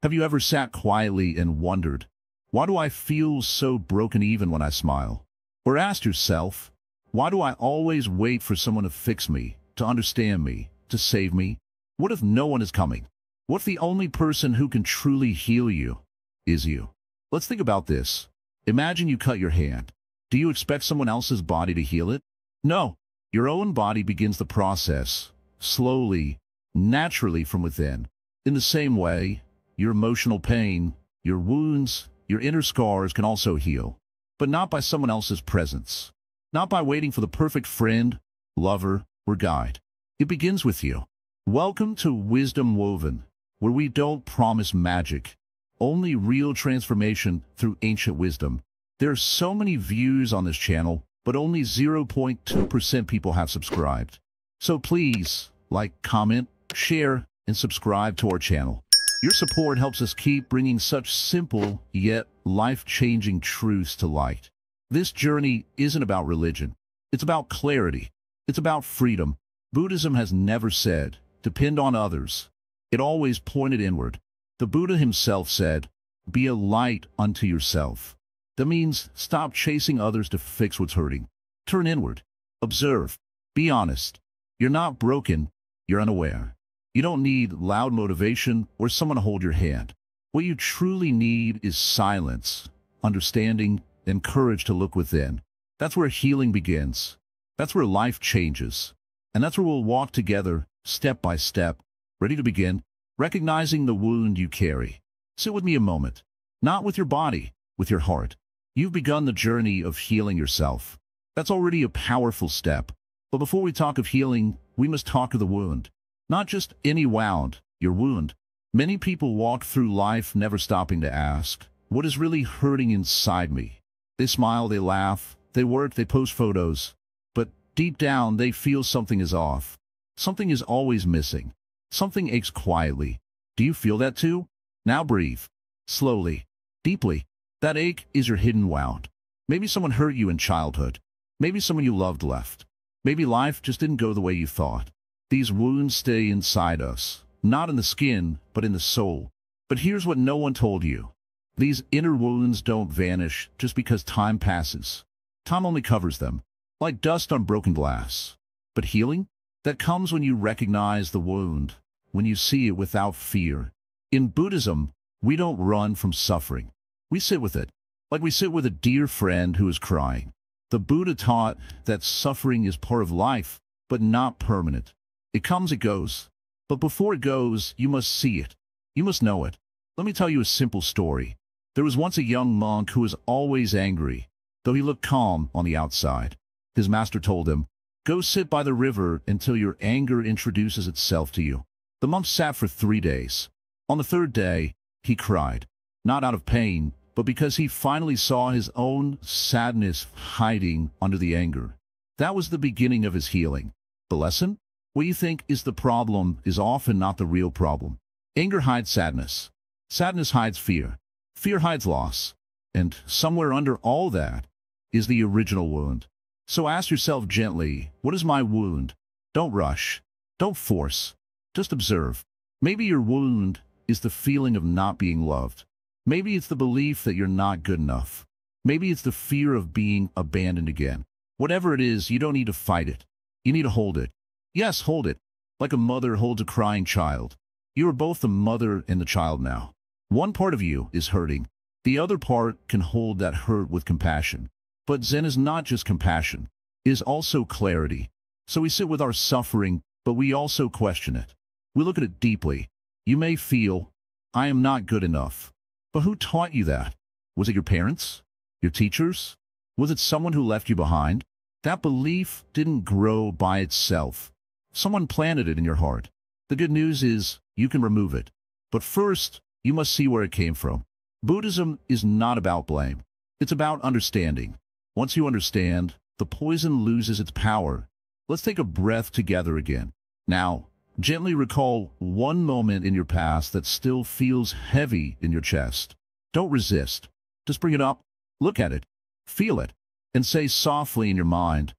Have you ever sat quietly and wondered, why do I feel so broken even when I smile? Or asked yourself, why do I always wait for someone to fix me, to understand me, to save me? What if no one is coming? What if the only person who can truly heal you is you? Let's think about this. Imagine you cut your hand. Do you expect someone else's body to heal it? No. Your own body begins the process, slowly, naturally from within. In the same way, your emotional pain, your wounds, your inner scars can also heal, but not by someone else's presence, not by waiting for the perfect friend, lover, or guide. It begins with you. Welcome to Wisdom Woven, where we don't promise magic, only real transformation through ancient wisdom. There are so many views on this channel, but only 0.2% people have subscribed. So please, like, comment, share, and subscribe to our channel. Your support helps us keep bringing such simple, yet life-changing truths to light. This journey isn't about religion. It's about clarity. It's about freedom. Buddhism has never said, depend on others. It always pointed inward. The Buddha himself said, be a light unto yourself. That means stop chasing others to fix what's hurting. Turn inward. Observe. Be honest. You're not broken. You're unaware. You don't need loud motivation or someone to hold your hand. What you truly need is silence, understanding, and courage to look within. That's where healing begins. That's where life changes. And that's where we'll walk together, step by step, ready to begin, recognizing the wound you carry. Sit with me a moment. Not with your body, with your heart. You've begun the journey of healing yourself. That's already a powerful step. But before we talk of healing, we must talk of the wound. Not just any wound, your wound. Many people walk through life never stopping to ask, what is really hurting inside me? They smile, they laugh, they work, they post photos. But deep down, they feel something is off. Something is always missing. Something aches quietly. Do you feel that too? Now breathe. Slowly. Deeply. That ache is your hidden wound. Maybe someone hurt you in childhood. Maybe someone you loved left. Maybe life just didn't go the way you thought. These wounds stay inside us, not in the skin, but in the soul. But here's what no one told you. These inner wounds don't vanish just because time passes. Time only covers them, like dust on broken glass. But healing? That comes when you recognize the wound, when you see it without fear. In Buddhism, we don't run from suffering. We sit with it, like we sit with a dear friend who is crying. The Buddha taught that suffering is part of life, but not permanent. It comes, it goes. But before it goes, you must see it. You must know it. Let me tell you a simple story. There was once a young monk who was always angry, though he looked calm on the outside. His master told him, go sit by the river until your anger introduces itself to you. The monk sat for 3 days. On the 3rd day, he cried, not out of pain, but because he finally saw his own sadness hiding under the anger. That was the beginning of his healing. The lesson? What you think is the problem is often not the real problem. Anger hides sadness. Sadness hides fear. Fear hides loss. And somewhere under all that is the original wound. So ask yourself gently, what is my wound? Don't rush. Don't force. Just observe. Maybe your wound is the feeling of not being loved. Maybe it's the belief that you're not good enough. Maybe it's the fear of being abandoned again. Whatever it is, you don't need to fight it. You need to hold it. Yes, hold it, like a mother holds a crying child. You are both the mother and the child now. One part of you is hurting. The other part can hold that hurt with compassion. But Zen is not just compassion. It is also clarity. So we sit with our suffering, but we also question it. We look at it deeply. You may feel, I am not good enough. But who taught you that? Was it your parents? Your teachers? Was it someone who left you behind? That belief didn't grow by itself. Someone planted it in your heart. The good news is, you can remove it. But first, you must see where it came from. Buddhism is not about blame. It's about understanding. Once you understand, the poison loses its power. Let's take a breath together again. Now, gently recall one moment in your past that still feels heavy in your chest. Don't resist. Just bring it up, look at it, feel it, and say softly in your mind,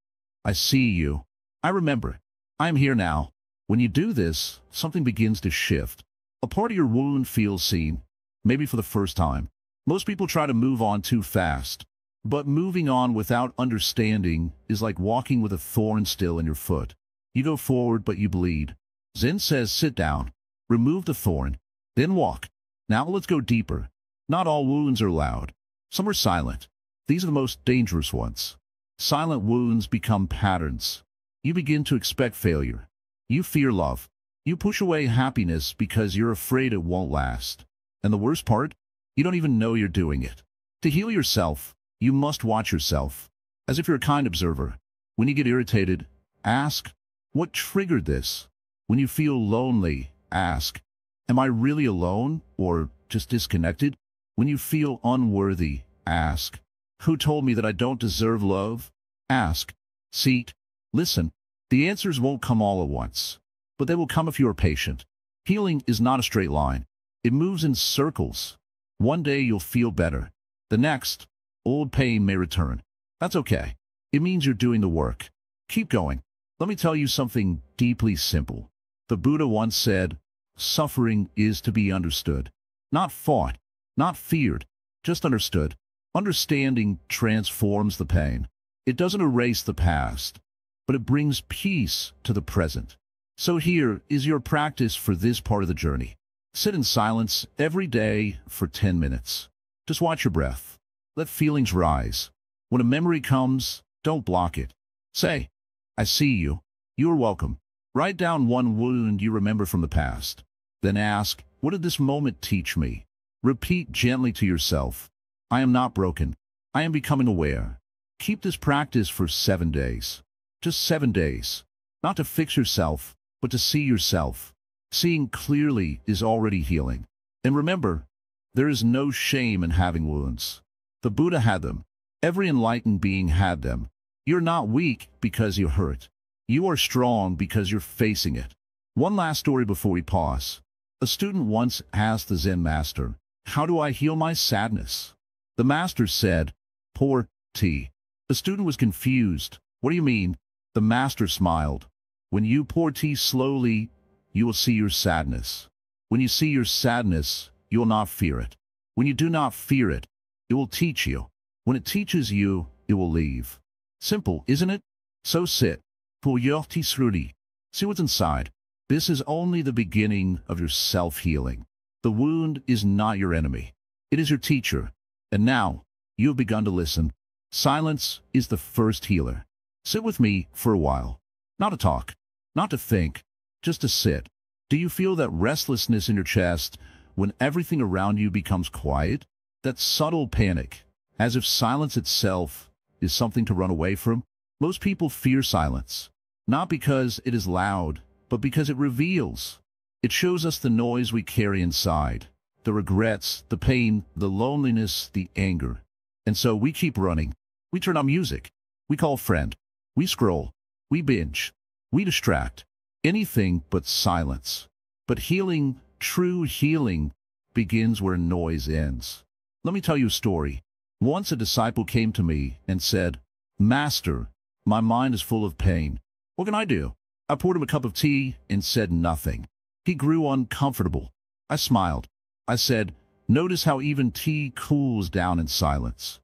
I see you. I remember. I am here now. When you do this, something begins to shift. A part of your wound feels seen. maybe for the first time. Most people try to move on too fast. But moving on without understanding is like walking with a thorn still in your foot. You go forward, but you bleed. Zen says sit down, remove the thorn, then walk. Now let's go deeper. Not all wounds are loud. Some are silent. These are the most dangerous ones. Silent wounds become patterns. You begin to expect failure. You fear love. You push away happiness because you're afraid it won't last. And the worst part? You don't even know you're doing it. To heal yourself, you must watch yourself, as if you're a kind observer. When you get irritated, ask, what triggered this? When you feel lonely, ask, am I really alone or just disconnected? When you feel unworthy, ask, who told me that I don't deserve love? Ask, seek, listen. The answers won't come all at once, but they will come if you are patient. Healing is not a straight line. It moves in circles. One day you'll feel better. The next, old pain may return. That's okay. It means you're doing the work. Keep going. Let me tell you something deeply simple. The Buddha once said, suffering is to be understood. Not fought, not feared, just understood. Understanding transforms the pain. It doesn't erase the past, but it brings peace to the present. So here is your practice for this part of the journey. Sit in silence every day for 10 minutes. Just watch your breath. Let feelings rise. When a memory comes, don't block it. Say, I see you. You are welcome. Write down one wound you remember from the past. Then ask, what did this moment teach me? Repeat gently to yourself, I am not broken. I am becoming aware. Keep this practice for 7 days. Just 7 days. Not to fix yourself, but to see yourself. Seeing clearly is already healing. And remember, there is no shame in having wounds. The Buddha had them. Every enlightened being had them. You're not weak because you hurt. You are strong because you're facing it. One last story before we pause. A student once asked the Zen Master, how do I heal my sadness? The Master said, pour tea. The student was confused. What do you mean? The Master smiled. When you pour tea slowly, you will see your sadness. When you see your sadness, you will not fear it. When you do not fear it, it will teach you. When it teaches you, it will leave. Simple, isn't it? So sit. Pour your tea slowly. See what's inside. This is only the beginning of your self-healing. The wound is not your enemy. It is your teacher. And now, you have begun to listen. Silence is the first healer. Sit with me for a while. Not to talk, not to think, just to sit. Do you feel that restlessness in your chest when everything around you becomes quiet? That subtle panic, as if silence itself is something to run away from? Most people fear silence, not because it is loud, but because it reveals. It shows us the noise we carry inside, the regrets, the pain, the loneliness, the anger. And so we keep running. We turn on music. We call a friend. We scroll. We binge. We distract. Anything but silence. But healing, true healing, begins where noise ends. Let me tell you a story. Once a disciple came to me and said, Master, my mind is full of pain. What can I do? I poured him a cup of tea and said nothing. He grew uncomfortable. I smiled. I said, notice how even tea cools down in silence.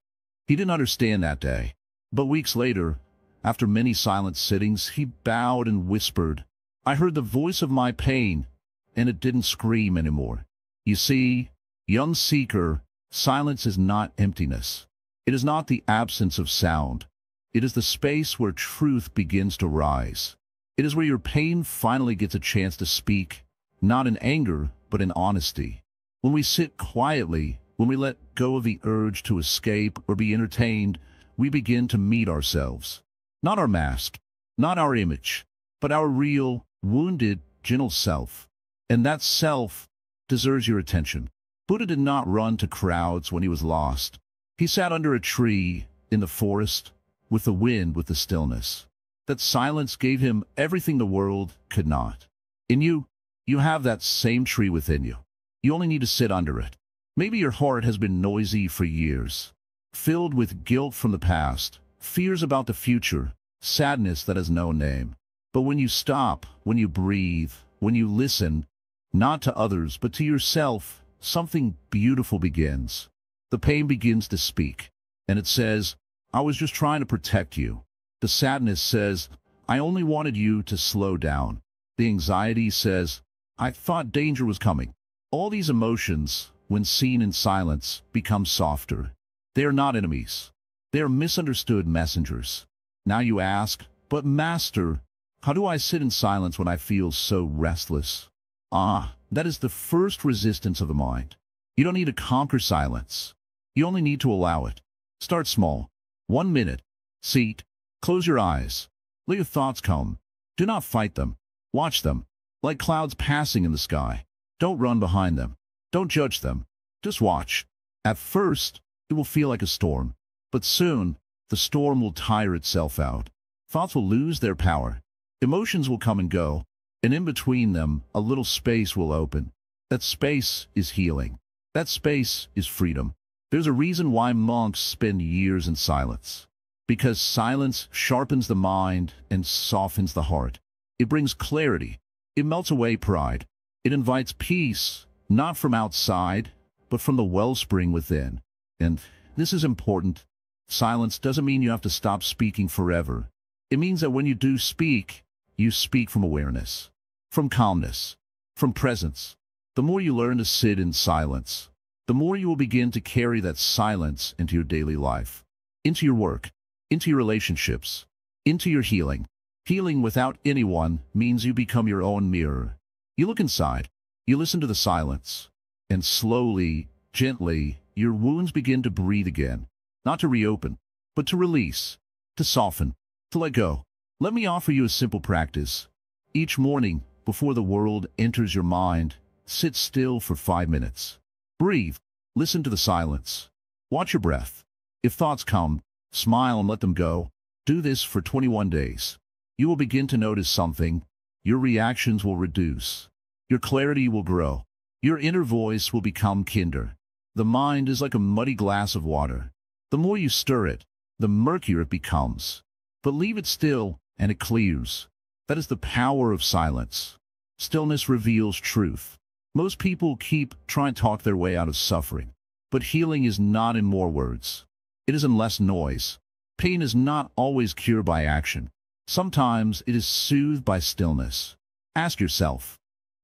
He didn't understand that day. But weeks later, after many silent sittings, he bowed and whispered, I heard the voice of my pain, and it didn't scream anymore. You see, young seeker, silence is not emptiness. It is not the absence of sound. It is the space where truth begins to rise. It is where your pain finally gets a chance to speak, not in anger, but in honesty. When we sit quietly, when we let go of the urge to escape or be entertained, we begin to meet ourselves. Not our mask, not our image, but our real, wounded, gentle self. And that self deserves your attention. Buddha did not run to crowds when he was lost. He sat under a tree, in the forest, with the wind, with the stillness. That silence gave him everything the world could not. In you, you have that same tree within you. You only need to sit under it. Maybe your heart has been noisy for years, filled with guilt from the past, fears about the future, sadness that has no name. But when you stop, when you breathe, when you listen, not to others but to yourself, something beautiful begins. The pain begins to speak, and it says, I was just trying to protect you. The sadness says, I only wanted you to slow down. The anxiety says, I thought danger was coming. All these emotions, when seen in silence, become softer. They are not enemies. They are misunderstood messengers. Now you ask, but Master, how do I sit in silence when I feel so restless? That is the first resistance of the mind. You don't need to conquer silence. You only need to allow it. Start small. 1 minute. Seat. Close your eyes. Let your thoughts come. Do not fight them. Watch them, like clouds passing in the sky. Don't run behind them. Don't judge them. Just watch. At first, it will feel like a storm, but soon, the storm will tire itself out. Thoughts will lose their power. Emotions will come and go, and in between them, a little space will open. That space is healing. That space is freedom. There's a reason why monks spend years in silence. Because silence sharpens the mind and softens the heart. It brings clarity. It melts away pride. It invites peace, not from outside, but from the wellspring within. And this is important. Silence doesn't mean you have to stop speaking forever. It means that when you do speak, you speak from awareness, from calmness, from presence. The more you learn to sit in silence, the more you will begin to carry that silence into your daily life, into your work, into your relationships, into your healing. Healing without anyone means you become your own mirror. You look inside, you listen to the silence, and slowly, gently, your wounds begin to breathe again, not to reopen, but to release, to soften, to let go. Let me offer you a simple practice. Each morning, before the world enters your mind, sit still for 5 minutes. Breathe. Listen to the silence. Watch your breath. If thoughts come, smile and let them go. Do this for 21 days. You will begin to notice something. Your reactions will reduce. Your clarity will grow. Your inner voice will become kinder. The mind is like a muddy glass of water. The more you stir it, the murkier it becomes. But leave it still, and it clears. That is the power of silence. Stillness reveals truth. Most people keep trying to talk their way out of suffering. But healing is not in more words. It is in less noise. Pain is not always cured by action. Sometimes it is soothed by stillness. Ask yourself,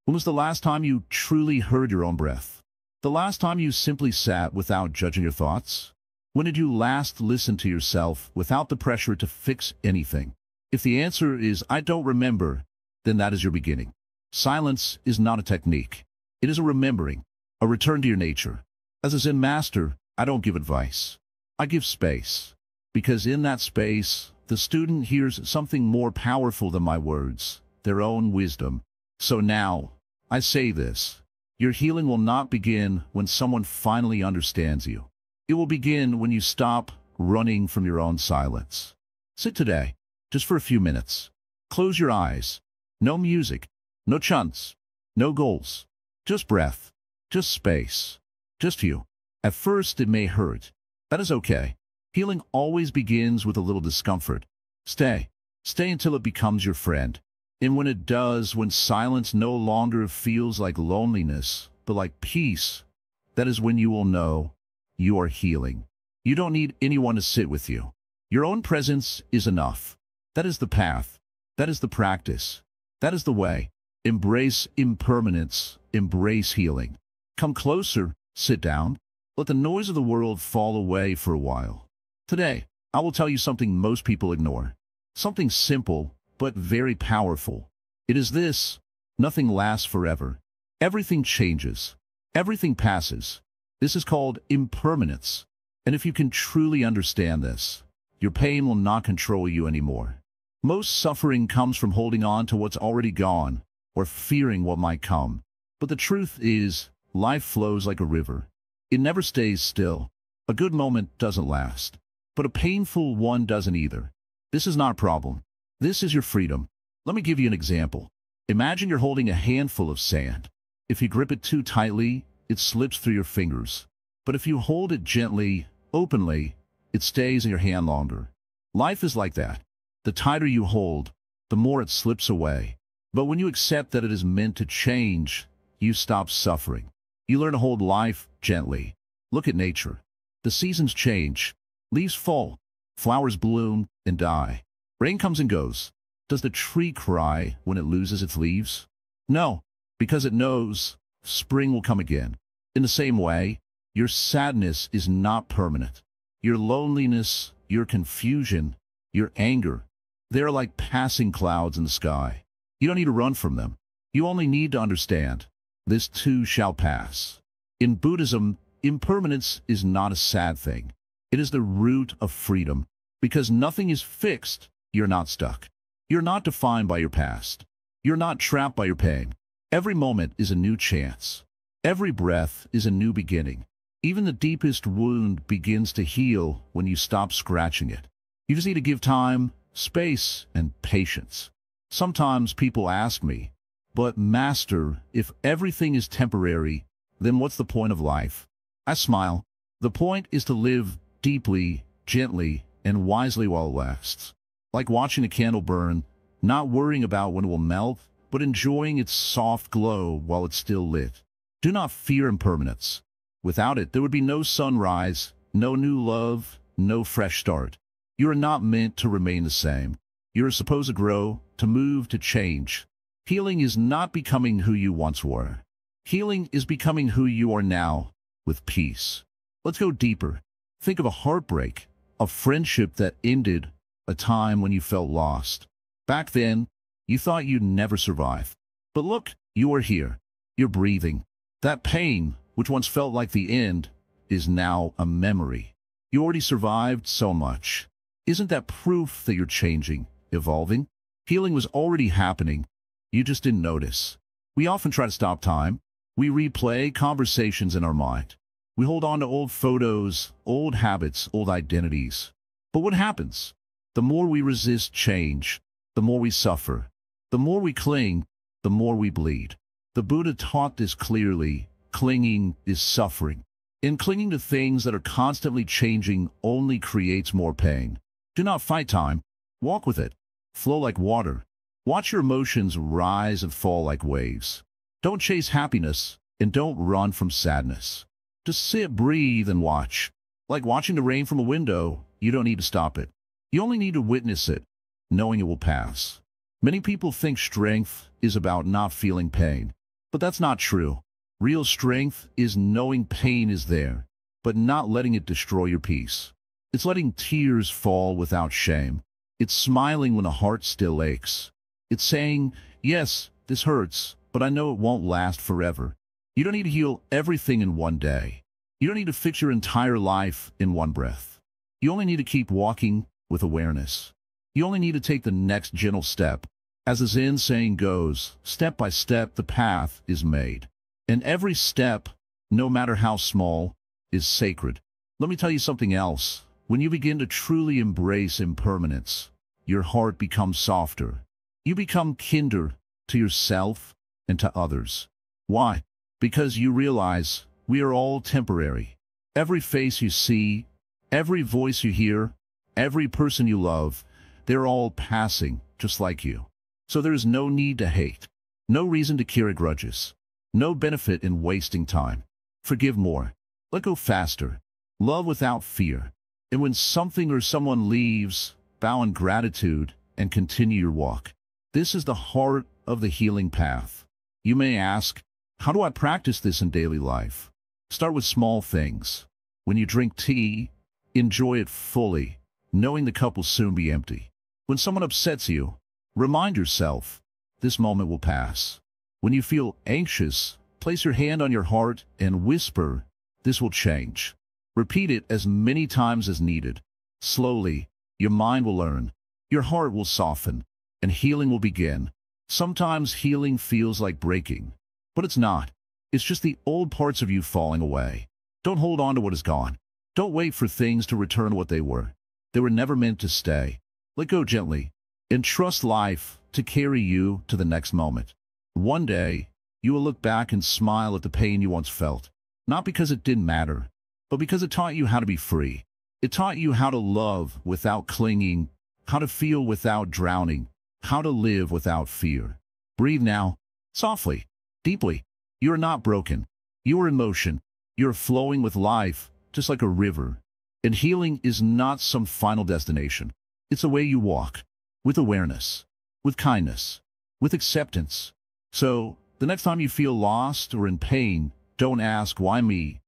when was the last time you truly heard your own breath? The last time you simply sat without judging your thoughts? When did you last listen to yourself without the pressure to fix anything? If the answer is, I don't remember, then that is your beginning. Silence is not a technique. It is a remembering, a return to your nature. As a Zen Master, I don't give advice. I give space. Because in that space, the student hears something more powerful than my words, their own wisdom. So now, I say this. Your healing will not begin when someone finally understands you. It will begin when you stop running from your own silence. Sit today, just for a few minutes. Close your eyes. No music, no chants, no goals. Just breath, just space, just you. At first, it may hurt. That is okay. Healing always begins with a little discomfort. Stay. Stay until it becomes your friend. And when it does, when silence no longer feels like loneliness, but like peace, that is when you will know you are healing. You don't need anyone to sit with you. Your own presence is enough. That is the path. That is the practice. That is the way. Embrace impermanence. Embrace healing. Come closer. Sit down. Let the noise of the world fall away for a while. Today, I will tell you something most people ignore. Something simple, but very powerful. It is this: nothing lasts forever. Everything changes. Everything passes. This is called impermanence. And if you can truly understand this, your pain will not control you anymore. Most suffering comes from holding on to what's already gone, or fearing what might come. But the truth is, life flows like a river. It never stays still. A good moment doesn't last, but a painful one doesn't either. This is not a problem. This is your freedom. Let me give you an example. Imagine you're holding a handful of sand. If you grip it too tightly, it slips through your fingers. But if you hold it gently, openly, it stays in your hand longer. Life is like that. The tighter you hold, the more it slips away. But when you accept that it is meant to change, you stop suffering. You learn to hold life gently. Look at nature. The seasons change. Leaves fall. Flowers bloom and die. Rain comes and goes. Does the tree cry when it loses its leaves? No, because it knows spring will come again. In the same way, your sadness is not permanent. Your loneliness, your confusion, your anger, they're like passing clouds in the sky. You don't need to run from them. You only need to understand. This too shall pass. In Buddhism, impermanence is not a sad thing. It is the root of freedom. Because nothing is fixed, you're not stuck. You're not defined by your past. You're not trapped by your pain. Every moment is a new chance. Every breath is a new beginning. Even the deepest wound begins to heal when you stop scratching it. You just need to give time, space, and patience. Sometimes people ask me, but Master, if everything is temporary, then what's the point of life? I smile. The point is to live deeply, gently, and wisely while it lasts. Like watching a candle burn, not worrying about when it will melt, but enjoying its soft glow while it's still lit. Do not fear impermanence. Without it, there would be no sunrise, no new love, no fresh start. You are not meant to remain the same. You are supposed to grow, to move, to change. Healing is not becoming who you once were. Healing is becoming who you are now, with peace. Let's go deeper. Think of a heartbreak, a friendship that ended, a time when you felt lost. Back then, you thought you'd never survive. But look, you are here. You're breathing. That pain, which once felt like the end, is now a memory. You already survived so much. Isn't that proof that you're changing, evolving? Healing was already happening. You just didn't notice. We often try to stop time. We replay conversations in our mind. We hold on to old photos, old habits, old identities. But what happens? The more we resist change, the more we suffer. The more we cling, the more we bleed. The Buddha taught this clearly. Clinging is suffering. And clinging to things that are constantly changing only creates more pain. Do not fight time. Walk with it. Flow like water. Watch your emotions rise and fall like waves. Don't chase happiness, and don't run from sadness. Just sit, breathe, and watch. Like watching the rain from a window, you don't need to stop it. You only need to witness it, knowing it will pass. Many people think strength is about not feeling pain, but that's not true. Real strength is knowing pain is there, but not letting it destroy your peace. It's letting tears fall without shame. It's smiling when a heart still aches. It's saying, yes, this hurts, but I know it won't last forever. You don't need to heal everything in one day. You don't need to fix your entire life in one breath. You only need to keep walking with awareness. You only need to take the next gentle step. As the Zen saying goes, step by step the path is made. And every step, no matter how small, is sacred. Let me tell you something else. When you begin to truly embrace impermanence, your heart becomes softer. You become kinder to yourself and to others. Why? Because you realize we are all temporary. Every face you see, every voice you hear, every person you love, they're all passing, just like you. So there is no need to hate, no reason to carry grudges, no benefit in wasting time. Forgive more. Let go faster. Love without fear. And when something or someone leaves, bow in gratitude and continue your walk. This is the heart of the healing path. You may ask, how do I practice this in daily life? Start with small things. When you drink tea, enjoy it fully, knowing the cup will soon be empty. When someone upsets you, remind yourself, this moment will pass. When you feel anxious, place your hand on your heart and whisper, this will change. Repeat it as many times as needed. Slowly, your mind will learn, your heart will soften, and healing will begin. Sometimes healing feels like breaking, but it's not. It's just the old parts of you falling away. Don't hold on to what is gone. Don't wait for things to return to what they were. They were never meant to stay. Let go gently, and trust life to carry you to the next moment. One day, you will look back and smile at the pain you once felt, not because it didn't matter, but because it taught you how to be free. It taught you how to love without clinging, how to feel without drowning, how to live without fear. Breathe now, softly, deeply. You are not broken. You are in motion. You're flowing with life, just like a river. And healing is not some final destination. It's a way you walk, with awareness, with kindness, with acceptance. So, the next time you feel lost or in pain, don't ask, why me?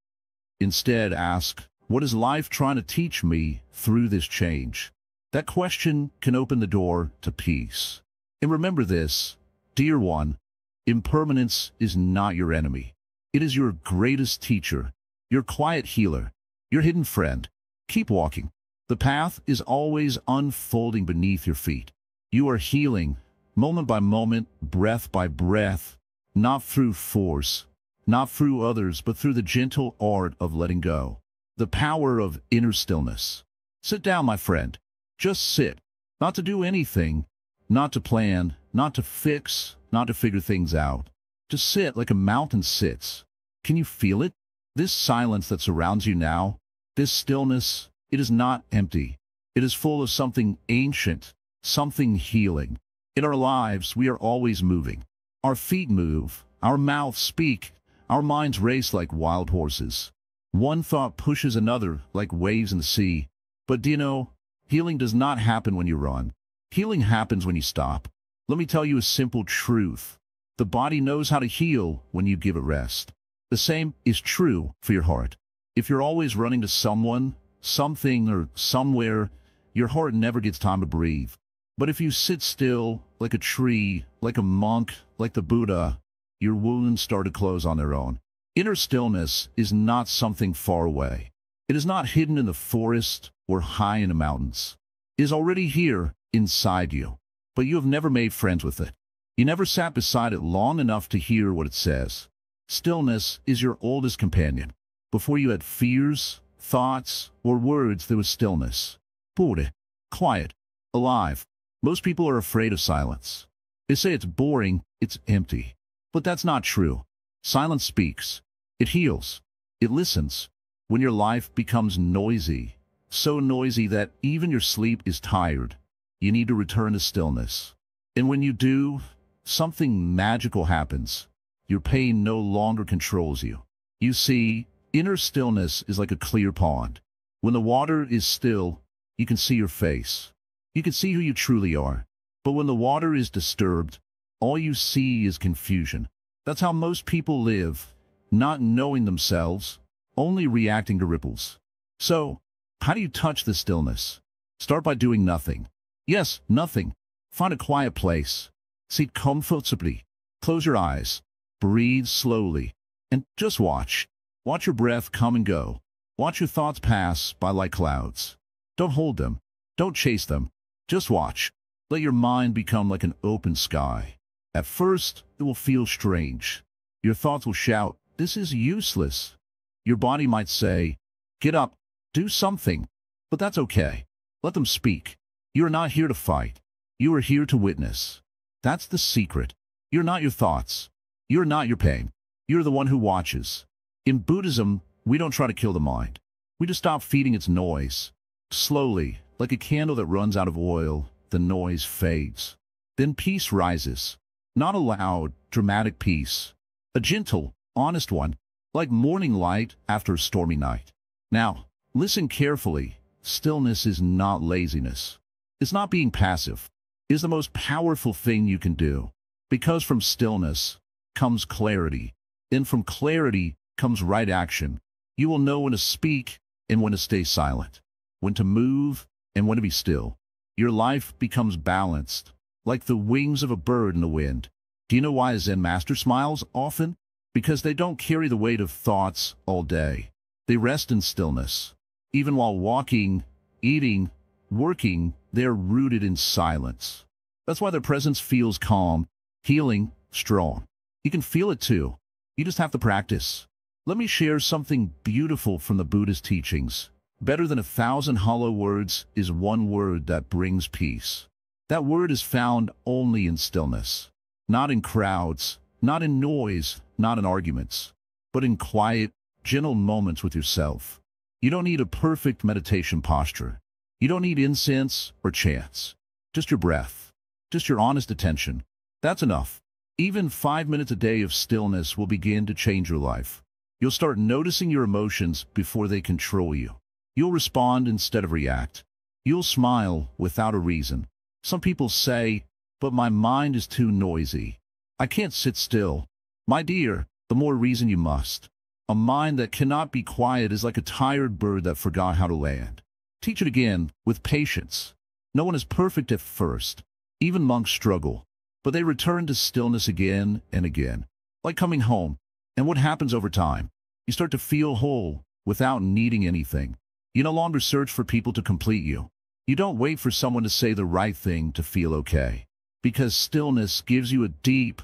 Instead, ask, what is life trying to teach me through this change? That question can open the door to peace. And remember this, dear one, impermanence is not your enemy. It is your greatest teacher, your quiet healer, your hidden friend. Keep walking. The path is always unfolding beneath your feet. You are healing, moment by moment, breath by breath, not through force, not through others, but through the gentle art of letting go. The power of inner stillness. Sit down, my friend. Just sit. Not to do anything, not to plan, not to fix, not to figure things out. Just sit like a mountain sits. Can you feel it? This silence that surrounds you now, this stillness, it is not empty. It is full of something ancient, something healing. In our lives, we are always moving. Our feet move, our mouths speak, our minds race like wild horses. One thought pushes another like waves in the sea. But do you know, healing does not happen when you run. Healing happens when you stop. Let me tell you a simple truth. The body knows how to heal when you give it rest. The same is true for your heart. If you're always running to someone, something, or somewhere, your heart never gets time to breathe. But if you sit still, like a tree, like a monk, like the Buddha, your wounds start to close on their own. Inner stillness is not something far away. It is not hidden in the forest or high in the mountains. It is already here, inside you. But you have never made friends with it. You never sat beside it long enough to hear what it says. Stillness is your oldest companion. Before you had fears, thoughts, or words, there was stillness. Pure, quiet, alive. Most people are afraid of silence. They say it's boring, it's empty. But that's not true. Silence speaks. It heals. It listens. When your life becomes noisy, so noisy that even your sleep is tired, you need to return to stillness. And when you do, something magical happens. Your pain no longer controls you. You see, inner stillness is like a clear pond. When the water is still, you can see your face. You can see who you truly are. But when the water is disturbed, all you see is confusion. That's how most people live, not knowing themselves, only reacting to ripples. So, how do you touch the stillness? Start by doing nothing. Yes, nothing. Find a quiet place. Sit comfortably. Close your eyes. Breathe slowly. And just watch. Watch your breath come and go. Watch your thoughts pass by like clouds. Don't hold them. Don't chase them. Just watch. Let your mind become like an open sky. At first, it will feel strange. Your thoughts will shout, "This is useless." Your body might say, "Get up, do something." But that's okay. Let them speak. You are not here to fight. You are here to witness. That's the secret. You're not your thoughts. You're not your pain. You're the one who watches. In Buddhism, we don't try to kill the mind. We just stop feeding its noise. Slowly, like a candle that runs out of oil, the noise fades. Then peace rises. Not a loud, dramatic peace. A gentle, honest one, like morning light after a stormy night. Now, listen carefully. Stillness is not laziness. It's not being passive. It is the most powerful thing you can do. Because from stillness comes clarity. And from clarity comes right action. You will know when to speak and when to stay silent. When to move and when to be still. Your life becomes balanced, like the wings of a bird in the wind. Do you know why a Zen Master smiles often? Because they don't carry the weight of thoughts all day. They rest in stillness. Even while walking, eating, working, they are rooted in silence. That's why their presence feels calm, healing, strong. You can feel it too. You just have to practice. Let me share something beautiful from the Buddhist teachings. Better than 1,000 hollow words is one word that brings peace. That word is found only in stillness. Not in crowds, not in noise, not in arguments, but in quiet, gentle moments with yourself. You don't need a perfect meditation posture. You don't need incense or chants. Just your breath. Just your honest attention. That's enough. Even 5 minutes a day of stillness will begin to change your life. You'll start noticing your emotions before they control you. You'll respond instead of react. You'll smile without a reason. Some people say, "But my mind is too noisy. I can't sit still." My dear, the more reason you must. A mind that cannot be quiet is like a tired bird that forgot how to land. Teach it again, with patience. No one is perfect at first. Even monks struggle. But they return to stillness again and again. Like coming home. And what happens over time? You start to feel whole, without needing anything. You no longer search for people to complete you. You don't wait for someone to say the right thing to feel okay. Because stillness gives you a deep,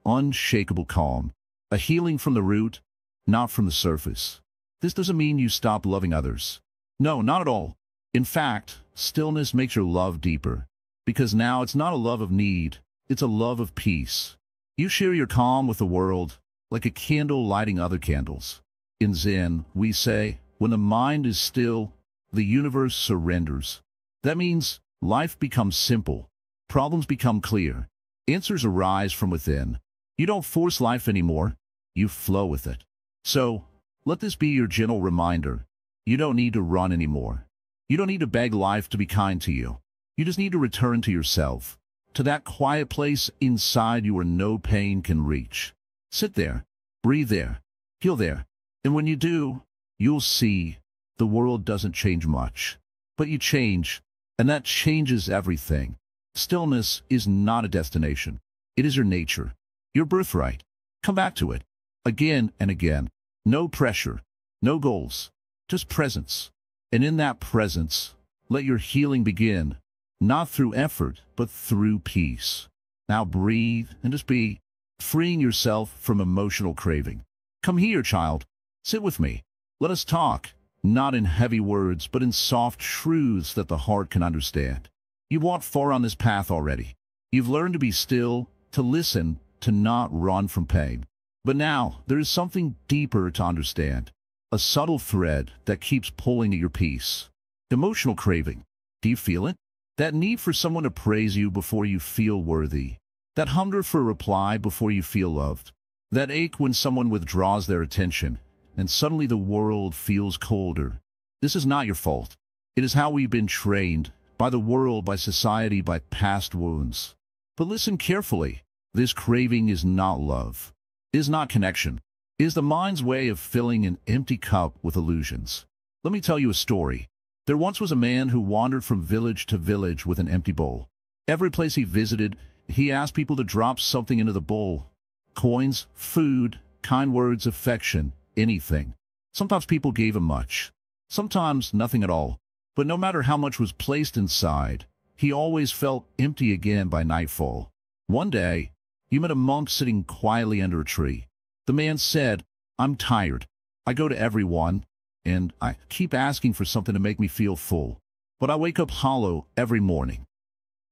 unshakable calm. A healing from the root, not from the surface. This doesn't mean you stop loving others. No, not at all. In fact, stillness makes your love deeper. Because now it's not a love of need, it's a love of peace. You share your calm with the world, like a candle lighting other candles. In Zen, we say, when the mind is still, the universe surrenders. That means life becomes simple. Problems become clear. Answers arise from within. You don't force life anymore. You flow with it. So, let this be your gentle reminder. You don't need to run anymore. You don't need to beg life to be kind to you. You just need to return to yourself, to that quiet place inside you where no pain can reach. Sit there, breathe there, heal there. And when you do, you'll see the world doesn't change much. But you change, and that changes everything. Stillness is not a destination. It is your nature, your birthright. Come back to it, again and again. No pressure, no goals, just presence. And in that presence, let your healing begin, not through effort, but through peace. Now breathe and just be, freeing yourself from emotional craving. Come here, child. Sit with me. Let us talk, not in heavy words, but in soft truths that the heart can understand. You've walked far on this path already. You've learned to be still, to listen, to not run from pain. But now, there is something deeper to understand. A subtle thread that keeps pulling at your peace. Emotional craving. Do you feel it? That need for someone to praise you before you feel worthy. That hunger for a reply before you feel loved. That ache when someone withdraws their attention, and suddenly the world feels colder. This is not your fault. It is how we've been trained, by the world, by society, by past wounds. But listen carefully. This craving is not love. It is not connection. It is the mind's way of filling an empty cup with illusions. Let me tell you a story. There once was a man who wandered from village to village with an empty bowl. Every place he visited, he asked people to drop something into the bowl. Coins, food, kind words, affection, anything. Sometimes people gave him much. Sometimes nothing at all. But no matter how much was placed inside, he always felt empty again by nightfall. One day, he met a monk sitting quietly under a tree. The man said, "I'm tired. I go to everyone, and I keep asking for something to make me feel full. But I wake up hollow every morning."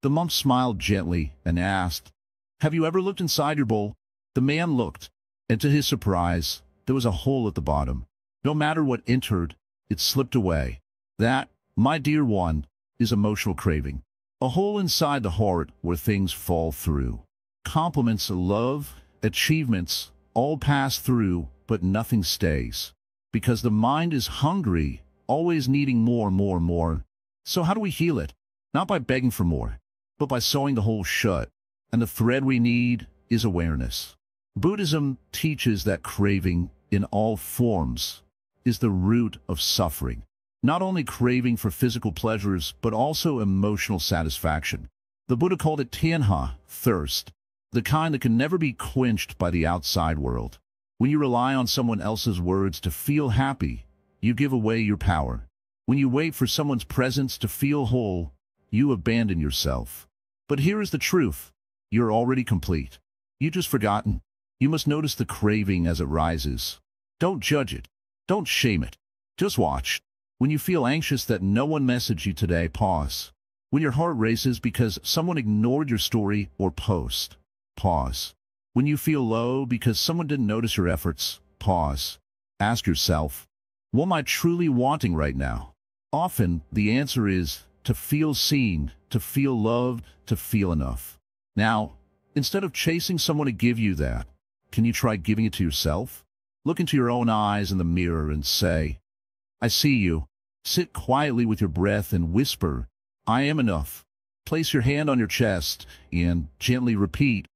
The monk smiled gently and asked, "Have you ever looked inside your bowl?" The man looked, and to his surprise, there was a hole at the bottom. No matter what entered, it slipped away. That, my dear one, is emotional craving. A hole inside the heart where things fall through. Compliments, love, achievements, all pass through, but nothing stays. Because the mind is hungry, always needing more, more, more. So how do we heal it? Not by begging for more, but by sewing the hole shut. And the thread we need is awareness. Buddhism teaches that craving, in all forms, is the root of suffering. Not only craving for physical pleasures, but also emotional satisfaction. The Buddha called it tanha, thirst. The kind that can never be quenched by the outside world. When you rely on someone else's words to feel happy, you give away your power. When you wait for someone's presence to feel whole, you abandon yourself. But here is the truth. You're already complete. You've just forgotten. You must notice the craving as it rises. Don't judge it. Don't shame it. Just watch. When you feel anxious that no one messaged you today, pause. When your heart races because someone ignored your story or post, pause. When you feel low because someone didn't notice your efforts, pause. Ask yourself, what am I truly wanting right now? Often, the answer is to feel seen, to feel loved, to feel enough. Now, instead of chasing someone to give you that, can you try giving it to yourself? Look into your own eyes in the mirror and say, I see you. Sit quietly with your breath and whisper, I am enough. Place your hand on your chest and gently repeat,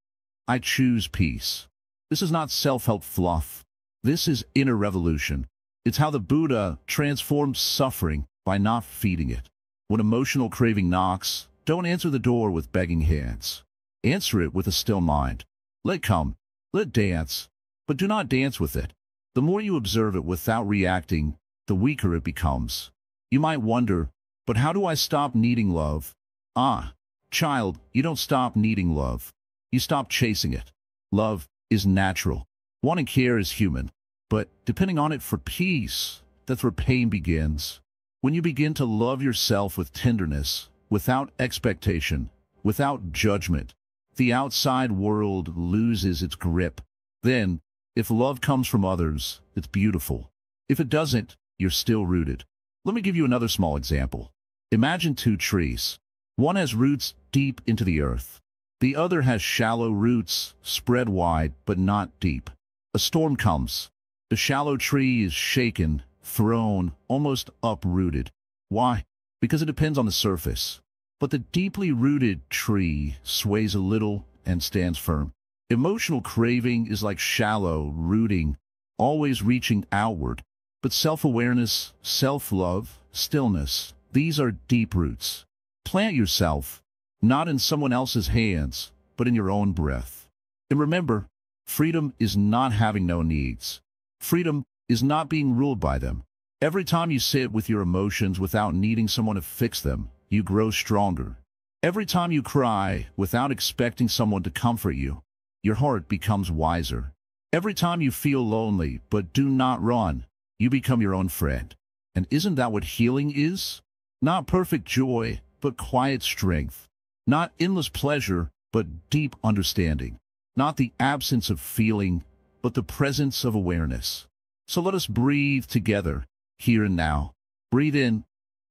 I choose peace. This is not self-help fluff. This is inner revolution. It's how the Buddha transformed suffering by not feeding it. When emotional craving knocks, don't answer the door with begging hands. Answer it with a still mind. Let it come. Let it dance. But do not dance with it. The more you observe it without reacting, the weaker it becomes. You might wonder, but how do I stop needing love? Ah, child, you don't stop needing love. You stop chasing it. Love is natural. Wanting care is human. But depending on it for peace, that's where pain begins. When you begin to love yourself with tenderness, without expectation, without judgment, the outside world loses its grip. Then, if love comes from others, it's beautiful. If it doesn't, you're still rooted. Let me give you another small example. Imagine two trees. One has roots deep into the earth. The other has shallow roots, spread wide but not deep. A storm comes. The shallow tree is shaken, thrown, almost uprooted. Why? Because it depends on the surface. But the deeply rooted tree sways a little and stands firm. Emotional craving is like shallow rooting, always reaching outward. But self-awareness, self-love, stillness, these are deep roots. Plant yourself, not in someone else's hands, but in your own breath. And remember, freedom is not having no needs. Freedom is not being ruled by them. Every time you sit with your emotions without needing someone to fix them, you grow stronger. Every time you cry without expecting someone to comfort you, your heart becomes wiser. Every time you feel lonely but do not run, you become your own friend. And isn't that what healing is? Not perfect joy, but quiet strength. Not endless pleasure, but deep understanding. Not the absence of feeling, but the presence of awareness. So let us breathe together, here and now. Breathe in,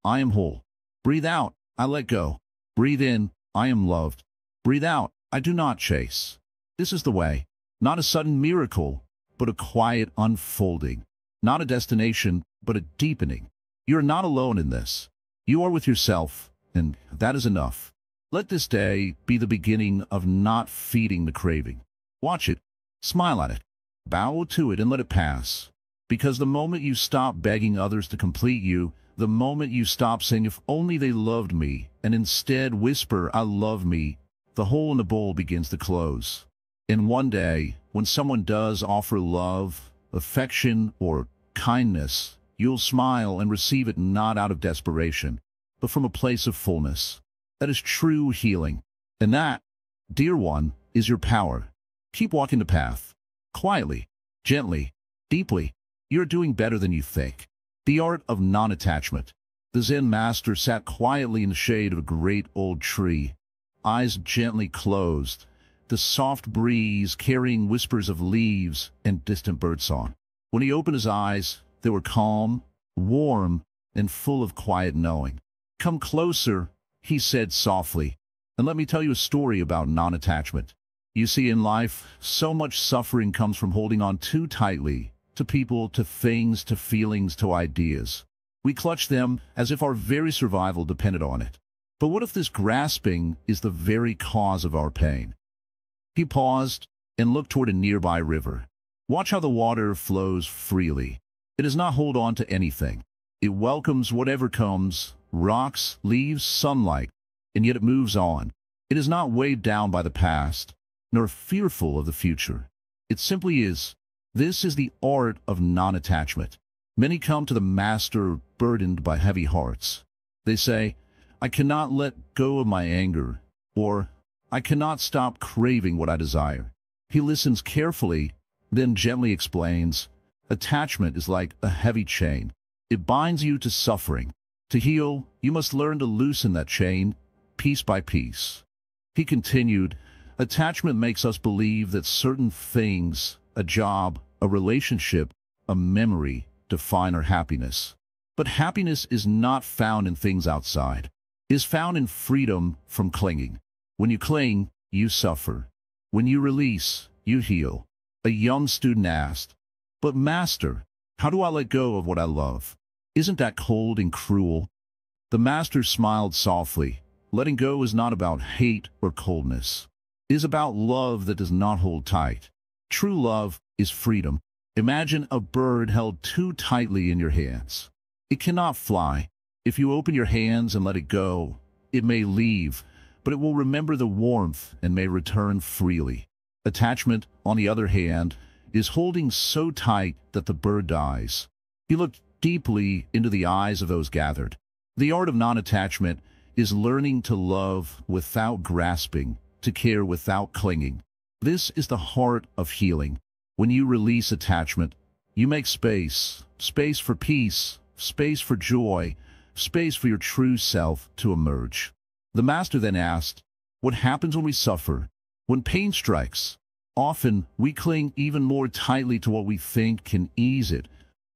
I am whole. Breathe out, I let go. Breathe in, I am loved. Breathe out, I do not chase. This is the way. Not a sudden miracle, but a quiet unfolding. Not a destination, but a deepening. You are not alone in this. You are with yourself, and that is enough. Let this day be the beginning of not feeding the craving. Watch it, smile at it, bow to it and let it pass. Because the moment you stop begging others to complete you, the moment you stop saying if only they loved me, and instead whisper I love me, the hole in the bowl begins to close. And one day, when someone does offer love, affection, or kindness, you'll smile and receive it not out of desperation, but from a place of fullness. That is true healing. And that, dear one, is your power. Keep walking the path. Quietly, gently, deeply. You're doing better than you think. The art of non-attachment. The Zen Master sat quietly in the shade of a great old tree, eyes gently closed, the soft breeze carrying whispers of leaves and distant birdsong. When he opened his eyes, they were calm, warm, and full of quiet knowing. Come closer, he said softly, and let me tell you a story about non-attachment. You see, in life, so much suffering comes from holding on too tightly to people, to things, to feelings, to ideas. We clutch them as if our very survival depended on it. But what if this grasping is the very cause of our pain? He paused and looked toward a nearby river. Watch how the water flows freely. It does not hold on to anything. It welcomes whatever comes, rocks, leaves, sunlight, and yet it moves on. It is not weighed down by the past, nor fearful of the future. It simply is. This is the art of non-attachment. Many come to the Master burdened by heavy hearts. They say, I cannot let go of my anger, or I cannot stop craving what I desire. He listens carefully, then gently explains, attachment is like a heavy chain. It binds you to suffering. To heal, you must learn to loosen that chain, piece by piece. He continued, attachment makes us believe that certain things, a job, a relationship, a memory, define our happiness. But happiness is not found in things outside. It is found in freedom from clinging. When you cling, you suffer. When you release, you heal. A young student asked, But Master, how do I let go of what I love? Isn't that cold and cruel? The Master smiled softly. Letting go is not about hate or coldness. It is about love that does not hold tight. True love is freedom. Imagine a bird held too tightly in your hands. It cannot fly. If you open your hands and let it go, it may leave, but it will remember the warmth and may return freely. Attachment, on the other hand, is holding so tight that the bird dies. He looked deeply into the eyes of those gathered. The art of non-attachment is learning to love without grasping, to care without clinging. This is the heart of healing. When you release attachment, you make space for peace, space for joy, space for your true self to emerge. The Master then asked, what happens when we suffer? When pain strikes? Often, we cling even more tightly to what we think can ease it.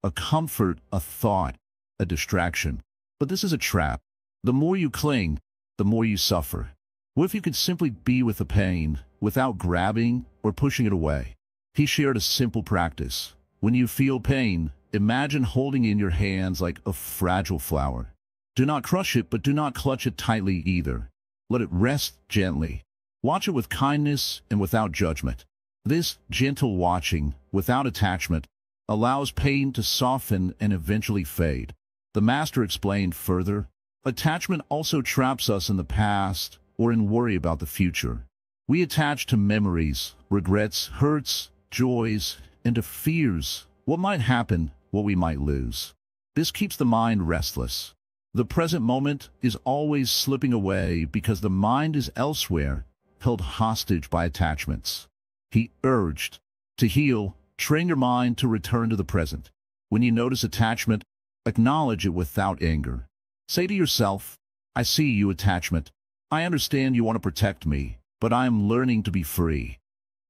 A comfort, a thought, a distraction. But this is a trap. The more you cling, the more you suffer. What if you could simply be with the pain, without grabbing or pushing it away? He shared a simple practice. When you feel pain, imagine holding it in your hands like a fragile flower. Do not crush it, but do not clutch it tightly either. Let it rest gently. Watch it with kindness and without judgment. This gentle watching, without attachment, allows pain to soften and eventually fade. The Master explained further, attachment also traps us in the past or in worry about the future. We attach to memories, regrets, hurts, joys, and to fears, what might happen, what we might lose. This keeps the mind restless. The present moment is always slipping away because the mind is elsewhere, held hostage by attachments. He urged, to heal, train your mind to return to the present. When you notice attachment, acknowledge it without anger. Say to yourself, I see you, attachment. I understand you want to protect me, but I am learning to be free.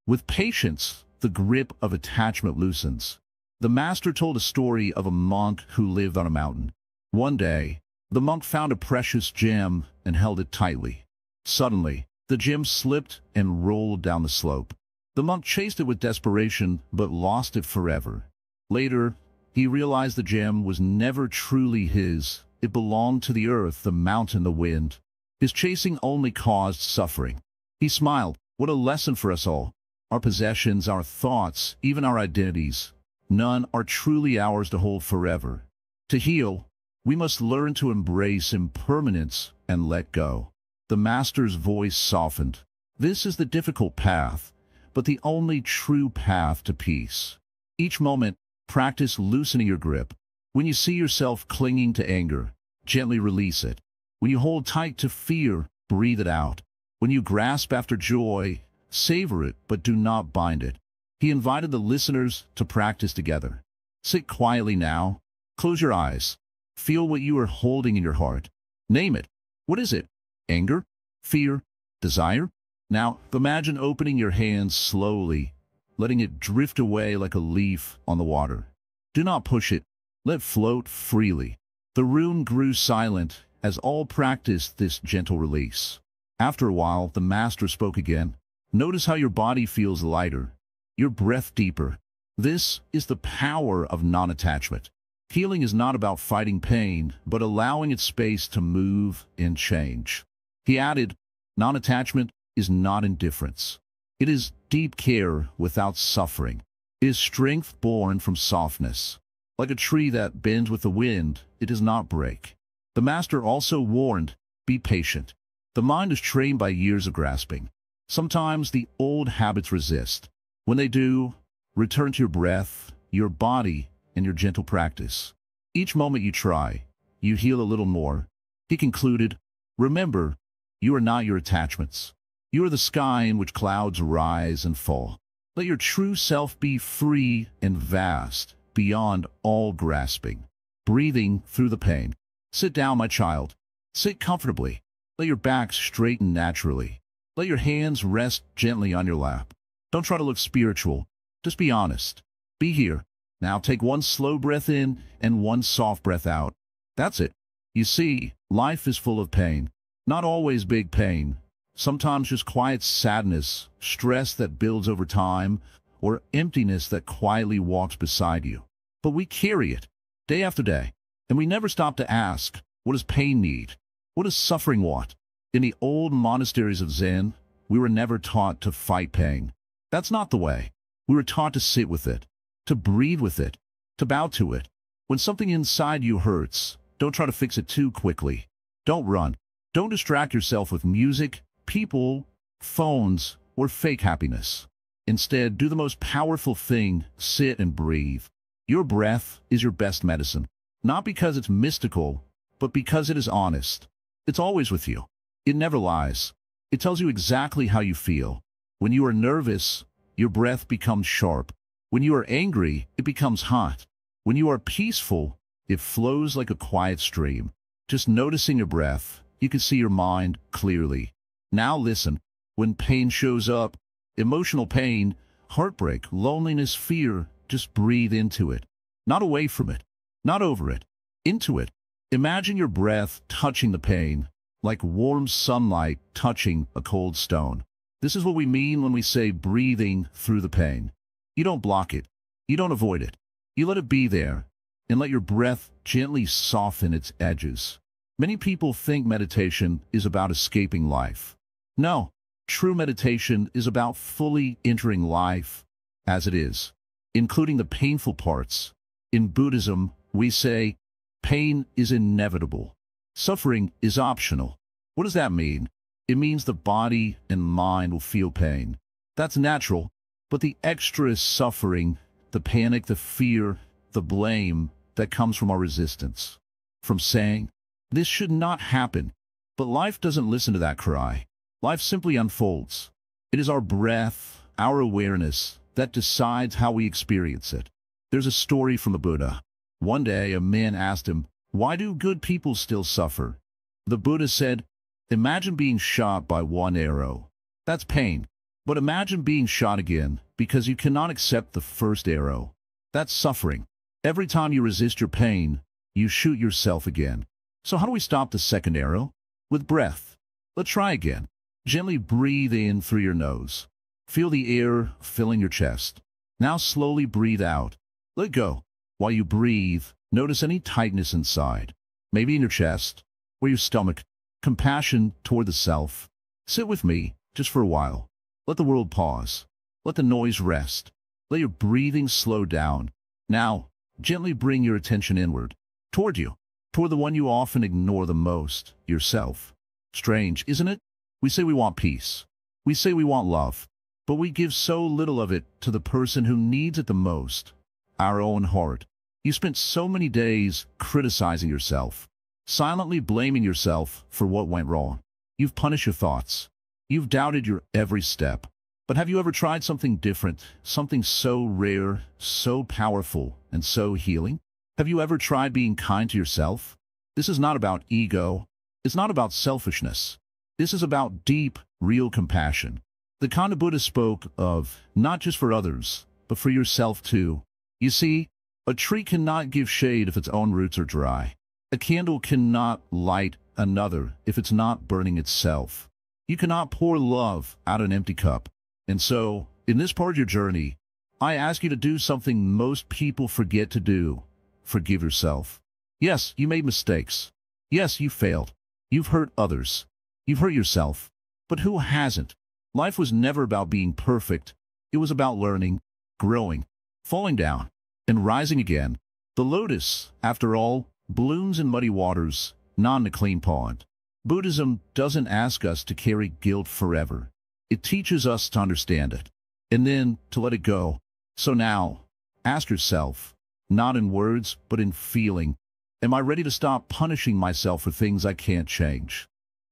With patience, the grip of attachment loosens. The Master told a story of a monk who lived on a mountain. One day, the monk found a precious gem and held it tightly. Suddenly, the gem slipped and rolled down the slope. The monk chased it with desperation, but lost it forever. Later, he realized the gem was never truly his. It belonged to the earth, the mountain, the wind. His chasing only caused suffering. He smiled. What a lesson for us all. Our possessions, our thoughts, even our identities, none are truly ours to hold forever. To heal, we must learn to embrace impermanence and let go. The Master's voice softened. This is the difficult path, but the only true path to peace. Each moment, practice loosening your grip. When you see yourself clinging to anger, gently release it. When you hold tight to fear, breathe it out. When you grasp after joy, savor it, but do not bind it. He invited the listeners to practice together. Sit quietly now. Close your eyes. Feel what you are holding in your heart. Name it. What is it? Anger? Fear? Desire? Now, imagine opening your hands slowly, letting it drift away like a leaf on the water. Do not push it. Let it float freely. The room grew silent as all practiced this gentle release. After a while, the Master spoke again. Notice how your body feels lighter, your breath deeper. This is the power of non-attachment. Healing is not about fighting pain, but allowing its space to move and change. He added, non-attachment is not indifference. It is deep care without suffering. It is strength born from softness. Like a tree that bends with the wind, it does not break. The Master also warned, be patient. The mind is trained by years of grasping. Sometimes the old habits resist. When they do, return to your breath, your body, and your gentle practice. Each moment you try, you heal a little more. He concluded, remember, you are not your attachments. You are the sky in which clouds rise and fall. Let your true self be free and vast, beyond all grasping. Breathing through the pain. Sit down, my child. Sit comfortably. Let your back straighten naturally. Let your hands rest gently on your lap. Don't try to look spiritual. Just be honest. Be here. Now take one slow breath in and one soft breath out. That's it. You see, life is full of pain. Not always big pain. Sometimes just quiet sadness, stress that builds over time, or emptiness that quietly walks beside you. But we carry it, day after day, and we never stop to ask, what does pain need? What does suffering want? In the old monasteries of Zen, we were never taught to fight pain. That's not the way. We were taught to sit with it, to breathe with it, to bow to it. When something inside you hurts, don't try to fix it too quickly. Don't run. Don't distract yourself with music, people, phones, or fake happiness. Instead, do the most powerful thing, sit and breathe. Your breath is your best medicine, not because it's mystical, but because it is honest. It's always with you. It never lies. It tells you exactly how you feel. When you are nervous, your breath becomes sharp. When you are angry, it becomes hot. When you are peaceful, it flows like a quiet stream. Just noticing your breath, you can see your mind clearly. Now listen. When pain shows up, emotional pain, heartbreak, loneliness, fear, just breathe into it. Not away from it. Not over it. Into it. Imagine your breath touching the pain, like warm sunlight touching a cold stone. This is what we mean when we say breathing through the pain. You don't block it. You don't avoid it. You let it be there, and let your breath gently soften its edges. Many people think meditation is about escaping life. No, true meditation is about fully entering life as it is, including the painful parts. In Buddhism, we say, pain is inevitable. Suffering is optional. What does that mean? It means the body and mind will feel pain. That's natural, but the extra is suffering, the panic, the fear, the blame that comes from our resistance. From saying, this should not happen. But life doesn't listen to that cry. Life simply unfolds. It is our breath, our awareness, that decides how we experience it. There's a story from the Buddha. One day, a man asked him, why do good people still suffer? The Buddha said, imagine being shot by one arrow. That's pain. But imagine being shot again because you cannot accept the first arrow. That's suffering. Every time you resist your pain, you shoot yourself again. So how do we stop the second arrow? With breath. Let's try again. Gently breathe in through your nose. Feel the air filling your chest. Now slowly breathe out. Let go. While you breathe, notice any tightness inside. Maybe in your chest or your stomach. Compassion toward the self. Sit with me just for a while. Let the world pause. Let the noise rest. Let your breathing slow down. Now, gently bring your attention inward, toward you, toward the one you often ignore the most, yourself. Strange, isn't it? We say we want peace. We say we want love. But we give so little of it to the person who needs it the most, our own heart. You spent so many days criticizing yourself, silently blaming yourself for what went wrong. You've punished your thoughts. You've doubted your every step. But have you ever tried something different, something so rare, so powerful, and so healing? Have you ever tried being kind to yourself? This is not about ego. It's not about selfishness. This is about deep, real compassion. The kind of Buddha spoke of, not just for others, but for yourself too. You see, a tree cannot give shade if its own roots are dry. A candle cannot light another if it's not burning itself. You cannot pour love out an empty cup. And so, in this part of your journey, I ask you to do something most people forget to do. Forgive yourself. Yes, you made mistakes. Yes, you failed. You've hurt others. You've hurt yourself. But who hasn't? Life was never about being perfect. It was about learning, growing, falling down, and rising again. The lotus, after all, blooms in muddy waters, not in a clean pond. Buddhism doesn't ask us to carry guilt forever. It teaches us to understand it, and then to let it go. So now, ask yourself, not in words, but in feeling, am I ready to stop punishing myself for things I can't change?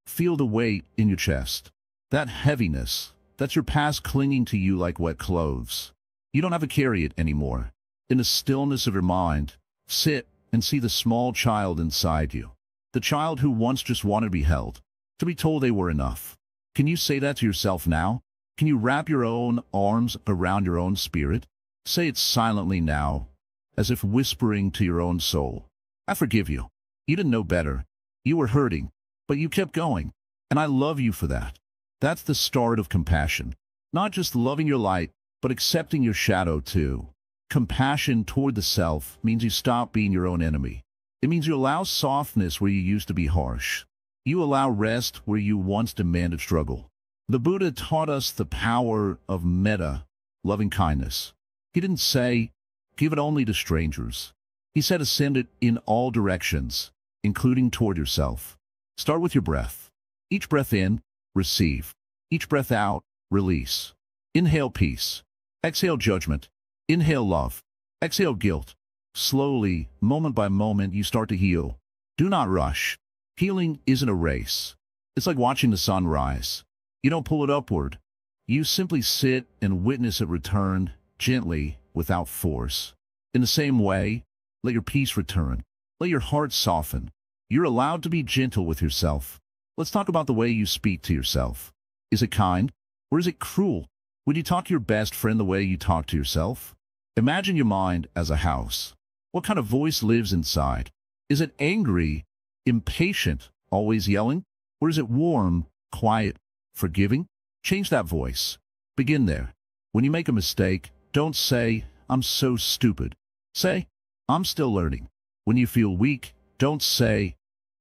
Feel the weight in your chest. That heaviness, that's your past clinging to you like wet clothes. You don't have to carry it anymore. In the stillness of your mind, sit and see the small child inside you. The child who once just wanted to be held, to be told they were enough. Can you say that to yourself now? Can you wrap your own arms around your own spirit? Say it silently now, as if whispering to your own soul. I forgive you. You didn't know better. You were hurting, but you kept going, and I love you for that. That's the start of compassion. Not just loving your light, but accepting your shadow too. Compassion toward the self means you stop being your own enemy. It means you allow softness where you used to be harsh. You allow rest where you once demanded struggle. The Buddha taught us the power of metta, loving kindness. He didn't say, give it only to strangers. He said, ascend it in all directions, including toward yourself. Start with your breath. Each breath in, receive. Each breath out, release. Inhale peace. Exhale judgment. Inhale love. Exhale guilt. Slowly, moment by moment, you start to heal. Do not rush. Healing isn't a race. It's like watching the sun rise. You don't pull it upward. You simply sit and witness it return, gently, without force. In the same way, let your peace return. Let your heart soften. You're allowed to be gentle with yourself. Let's talk about the way you speak to yourself. Is it kind, or is it cruel? Would you talk to your best friend the way you talk to yourself? Imagine your mind as a house. What kind of voice lives inside? Is it angry, impatient, always yelling? Or is it warm, quiet, forgiving? Change that voice. Begin there. When you make a mistake, don't say, I'm so stupid. Say, I'm still learning. When you feel weak, don't say,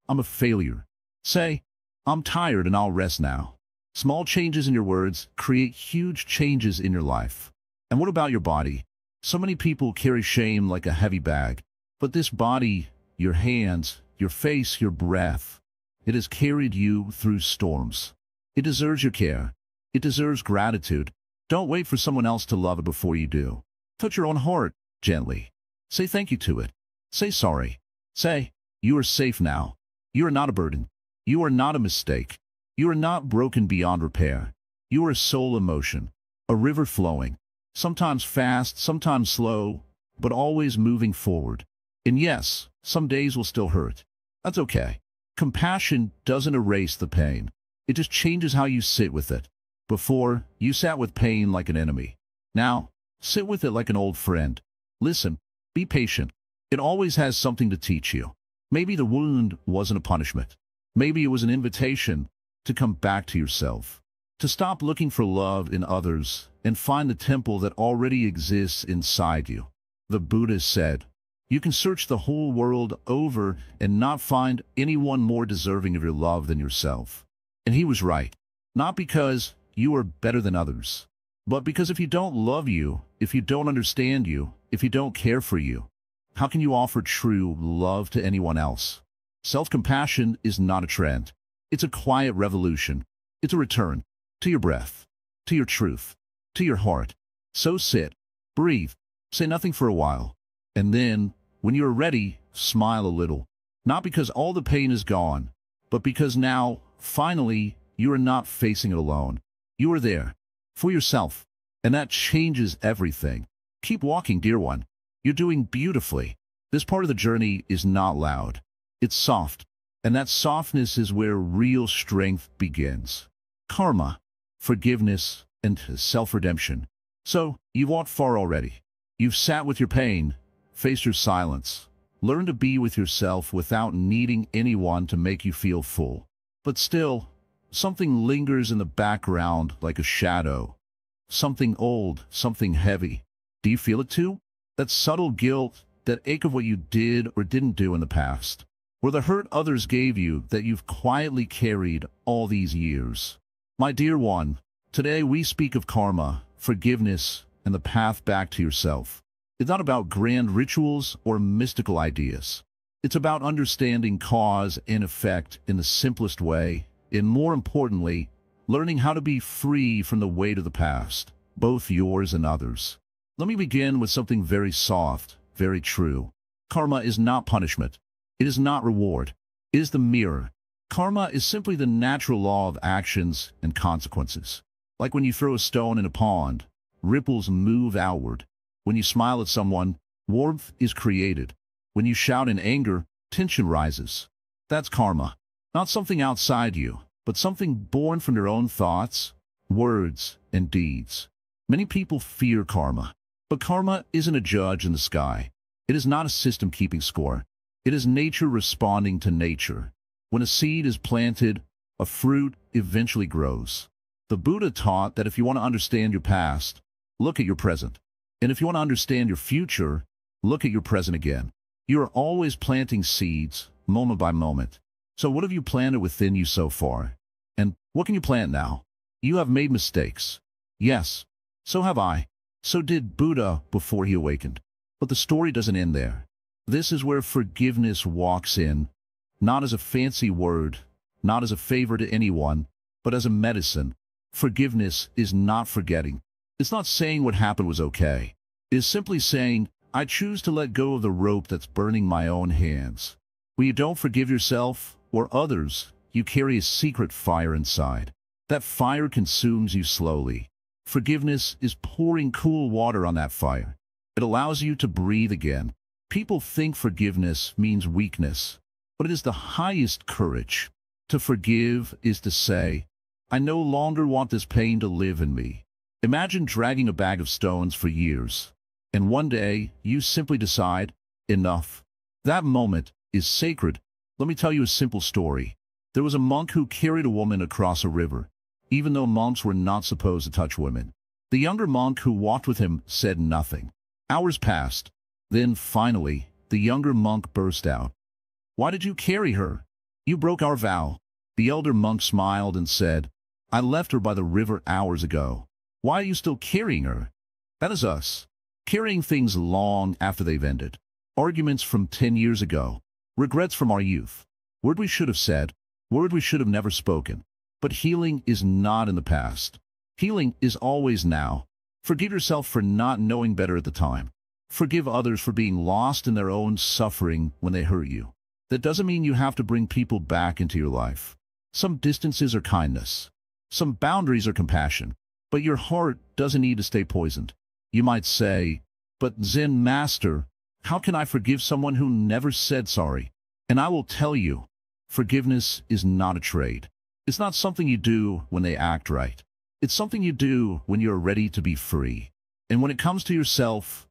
I'm a failure. Say, I'm tired and I'll rest now. Small changes in your words create huge changes in your life. And what about your body? So many people carry shame like a heavy bag. But this body, your hands, your face, your breath, it has carried you through storms. It deserves your care. It deserves gratitude. Don't wait for someone else to love it before you do. Touch your own heart gently. Say thank you to it. Say sorry. Say, you are safe now. You are not a burden. You are not a mistake. You are not broken beyond repair. You are a soul emotion, a river flowing, sometimes fast, sometimes slow, but always moving forward. And yes, some days will still hurt. That's okay. Compassion doesn't erase the pain. It just changes how you sit with it. Before, you sat with pain like an enemy. Now, sit with it like an old friend. Listen, be patient. It always has something to teach you. Maybe the wound wasn't a punishment. Maybe it was an invitation to come back to yourself, to stop looking for love in others and find the temple that already exists inside you. The Buddha said, you can search the whole world over and not find anyone more deserving of your love than yourself. And he was right. Not because you are better than others, but because if you don't love you, if you don't understand you, if you don't care for you, how can you offer true love to anyone else? Self-compassion is not a trend. It's a quiet revolution. It's a return to your breath, to your truth, to your heart. So sit, breathe, say nothing for a while. And then, when you are ready, smile a little. Not because all the pain is gone, but because now, finally, you are not facing it alone. You are there, for yourself. And that changes everything. Keep walking, dear one. You're doing beautifully. This part of the journey is not loud. It's soft. And that softness is where real strength begins. Karma, forgiveness, and self-redemption. So, you've walked far already. You've sat with your pain, faced your silence, learned to be with yourself without needing anyone to make you feel full. But still, something lingers in the background like a shadow. Something old, something heavy. Do you feel it too? That subtle guilt, that ache of what you did or didn't do in the past. Or the hurt others gave you that you've quietly carried all these years. My dear one, today we speak of karma, forgiveness, and the path back to yourself. It's not about grand rituals or mystical ideas. It's about understanding cause and effect in the simplest way, and more importantly, learning how to be free from the weight of the past, both yours and others. Let me begin with something very soft, very true. Karma is not punishment. It is not reward. It is the mirror. Karma is simply the natural law of actions and consequences. Like when you throw a stone in a pond, ripples move outward. When you smile at someone, warmth is created. When you shout in anger, tension rises. That's karma. Not something outside you, but something born from your own thoughts, words, and deeds. Many people fear karma. But karma isn't a judge in the sky. It is not a system keeping score. It is nature responding to nature. When a seed is planted, a fruit eventually grows. The Buddha taught that if you want to understand your past, look at your present. And if you want to understand your future, look at your present again. You are always planting seeds, moment by moment. So what have you planted within you so far? And what can you plant now? You have made mistakes. Yes, so have I. So did Buddha before he awakened. But the story doesn't end there. This is where forgiveness walks in, not as a fancy word, not as a favor to anyone, but as a medicine. Forgiveness is not forgetting. It's not saying what happened was okay. It is simply saying, I choose to let go of the rope that's burning my own hands. When you don't forgive yourself or others, you carry a secret fire inside. That fire consumes you slowly. Forgiveness is pouring cool water on that fire. It allows you to breathe again. People think forgiveness means weakness, but it is the highest courage. To forgive is to say, I no longer want this pain to live in me. Imagine dragging a bag of stones for years, and one day you simply decide, enough. That moment is sacred. Let me tell you a simple story. There was a monk who carried a woman across a river, even though monks were not supposed to touch women. The younger monk who walked with him said nothing. Hours passed. Then, finally, the younger monk burst out. Why did you carry her? You broke our vow. The elder monk smiled and said, I left her by the river hours ago. Why are you still carrying her? That is us. Carrying things long after they've ended. Arguments from 10 years ago. Regrets from our youth. Word we should have said. Word we should have never spoken. But healing is not in the past. Healing is always now. Forgive yourself for not knowing better at the time. Forgive others for being lost in their own suffering when they hurt you. That doesn't mean you have to bring people back into your life. Some distances are kindness. Some boundaries are compassion. But your heart doesn't need to stay poisoned. You might say, but Zen Master, how can I forgive someone who never said sorry? And I will tell you, forgiveness is not a trade. It's not something you do when they act right. It's something you do when you're ready to be free. And when it comes to yourself,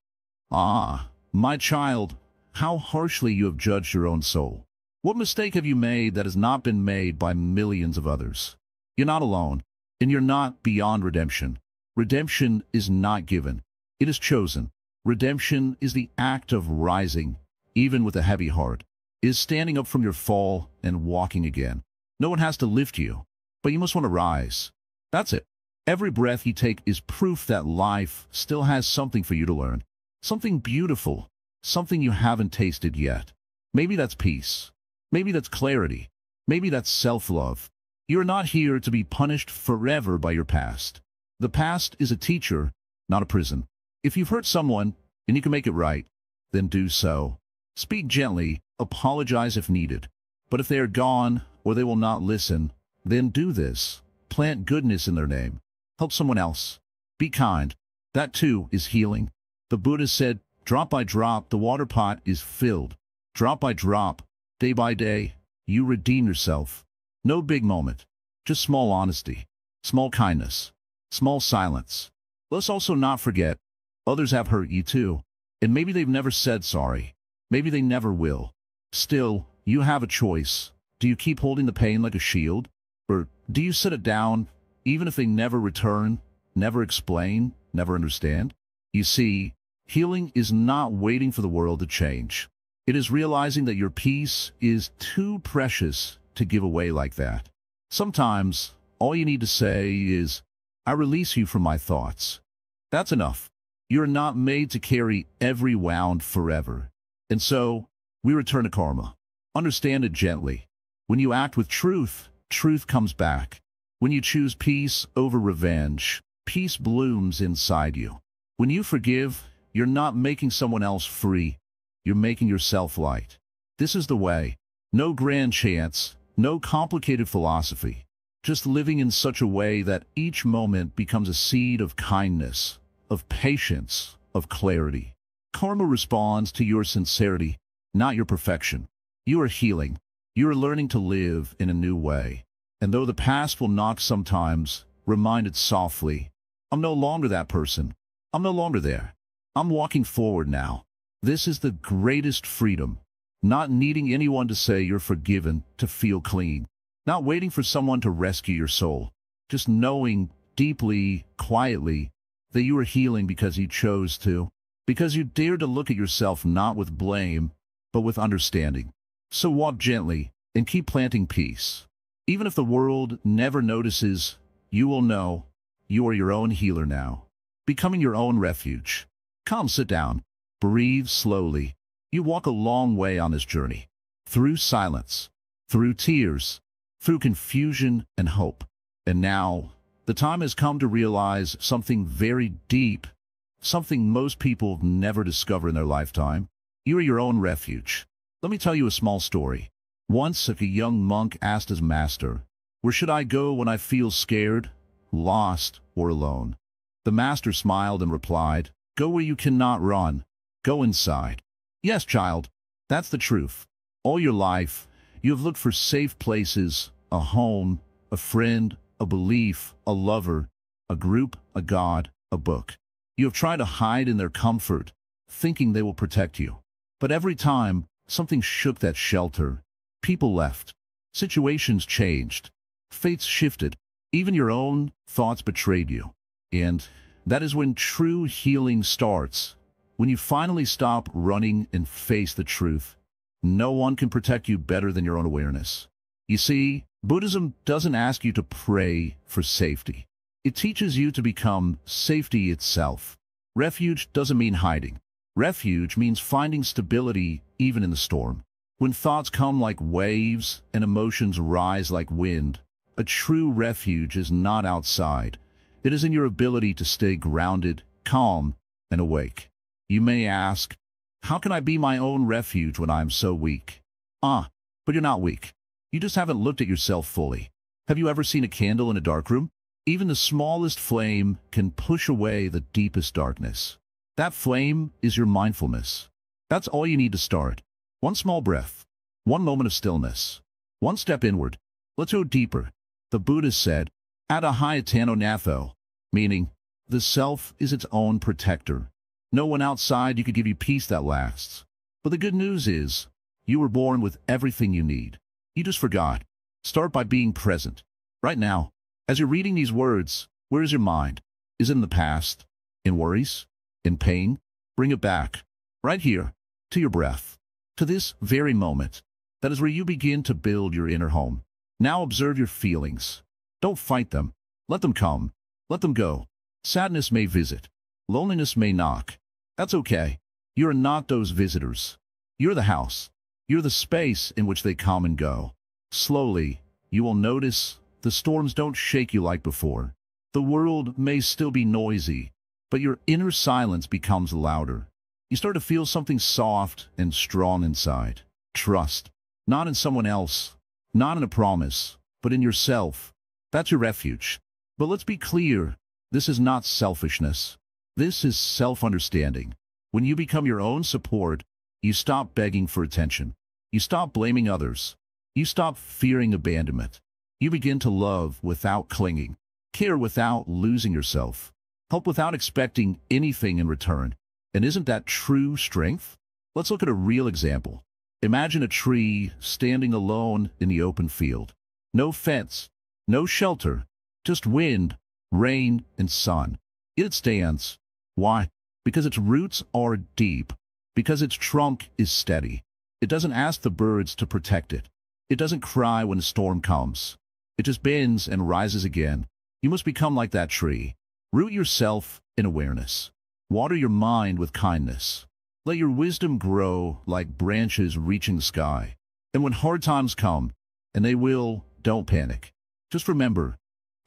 my child, how harshly you have judged your own soul. What mistake have you made that has not been made by millions of others? You're not alone, and you're not beyond redemption. Redemption is not given. It is chosen. Redemption is the act of rising, even with a heavy heart. It is standing up from your fall and walking again. No one has to lift you, but you must want to rise. That's it. Every breath you take is proof that life still has something for you to learn. Something beautiful. Something you haven't tasted yet. Maybe that's peace. Maybe that's clarity. Maybe that's self-love. You're not here to be punished forever by your past. The past is a teacher, not a prison. If you've hurt someone, and you can make it right, then do so. Speak gently, apologize if needed. But if they are gone, or they will not listen, then do this. Plant goodness in their name. Help someone else. Be kind. That too is healing. The Buddha said, drop by drop, the water pot is filled. Drop by drop, day by day, you redeem yourself. No big moment, just small honesty, small kindness, small silence. Let's also not forget, others have hurt you too. And maybe they've never said sorry. Maybe they never will. Still, you have a choice. Do you keep holding the pain like a shield? Or do you set it down, even if they never return, never explain, never understand? You see, healing is not waiting for the world to change. It is realizing that your peace is too precious to give away like that. Sometimes, all you need to say is, I release you from my thoughts. That's enough. You're not made to carry every wound forever. And so, we return to karma. Understand it gently. When you act with truth, truth comes back. When you choose peace over revenge, peace blooms inside you. When you forgive, you're not making someone else free. You're making yourself light. This is the way. No grand chants, no complicated philosophy. Just living in such a way that each moment becomes a seed of kindness, of patience, of clarity. Karma responds to your sincerity, not your perfection. You are healing. You are learning to live in a new way. And though the past will knock sometimes, remind it softly, I'm no longer that person. I'm no longer there. I'm walking forward now. This is the greatest freedom. Not needing anyone to say you're forgiven to feel clean. Not waiting for someone to rescue your soul. Just knowing deeply, quietly, that you are healing because you chose to, because you dared to look at yourself not with blame, but with understanding. So walk gently and keep planting peace. Even if the world never notices, you will know you are your own healer now, becoming your own refuge. Come, sit down. Breathe slowly. You walk a long way on this journey. Through silence, through tears, through confusion and hope. And now, the time has come to realize something very deep, something most people never discover in their lifetime. You are your own refuge. Let me tell you a small story. Once, a young monk asked his master, "Where should I go when I feel scared, lost, or alone?" The master smiled and replied, "Go where you cannot run. Go inside." Yes, child, that's the truth. All your life, you have looked for safe places, a home, a friend, a belief, a lover, a group, a god, a book. You have tried to hide in their comfort, thinking they will protect you. But every time, something shook that shelter. People left. Situations changed. Fates shifted. Even your own thoughts betrayed you. And that is when true healing starts. When you finally stop running and face the truth. No one can protect you better than your own awareness. You see, Buddhism doesn't ask you to pray for safety. It teaches you to become safety itself. Refuge doesn't mean hiding. Refuge means finding stability even in the storm. When thoughts come like waves and emotions rise like wind, a true refuge is not outside. It is in your ability to stay grounded, calm, and awake. You may ask, how can I be my own refuge when I am so weak? But you're not weak. You just haven't looked at yourself fully. Have you ever seen a candle in a dark room? Even the smallest flame can push away the deepest darkness. That flame is your mindfulness. That's all you need to start. One small breath, one moment of stillness, one step inward. Let's go deeper. The Buddhist said, "Adahayatano natho," meaning, the self is its own protector. No one outside you could give you peace that lasts. But the good news is, you were born with everything you need. You just forgot. Start by being present. Right now, as you're reading these words, where is your mind? Is it in the past? In worries? In pain? Bring it back. Right here, to your breath. To this very moment. That is where you begin to build your inner home. Now observe your feelings. Don't fight them. Let them come. Let them go. Sadness may visit. Loneliness may knock. That's okay. You're not those visitors. You're the house. You're the space in which they come and go. Slowly, you will notice the storms don't shake you like before. The world may still be noisy, but your inner silence becomes louder. You start to feel something soft and strong inside. Trust. Not in someone else, not in a promise, but in yourself. That's your refuge. But let's be clear, this is not selfishness. This is self-understanding. When you become your own support, you stop begging for attention. You stop blaming others. You stop fearing abandonment. You begin to love without clinging, care without losing yourself, help without expecting anything in return. And isn't that true strength? Let's look at a real example. Imagine a tree standing alone in the open field. No fence, no shelter, just wind, rain, and sun. It stands. Why? Because its roots are deep. Because its trunk is steady. It doesn't ask the birds to protect it. It doesn't cry when a storm comes. It just bends and rises again. You must become like that tree. Root yourself in awareness. Water your mind with kindness. Let your wisdom grow like branches reaching the sky. And when hard times come, and they will, don't panic. Just remember,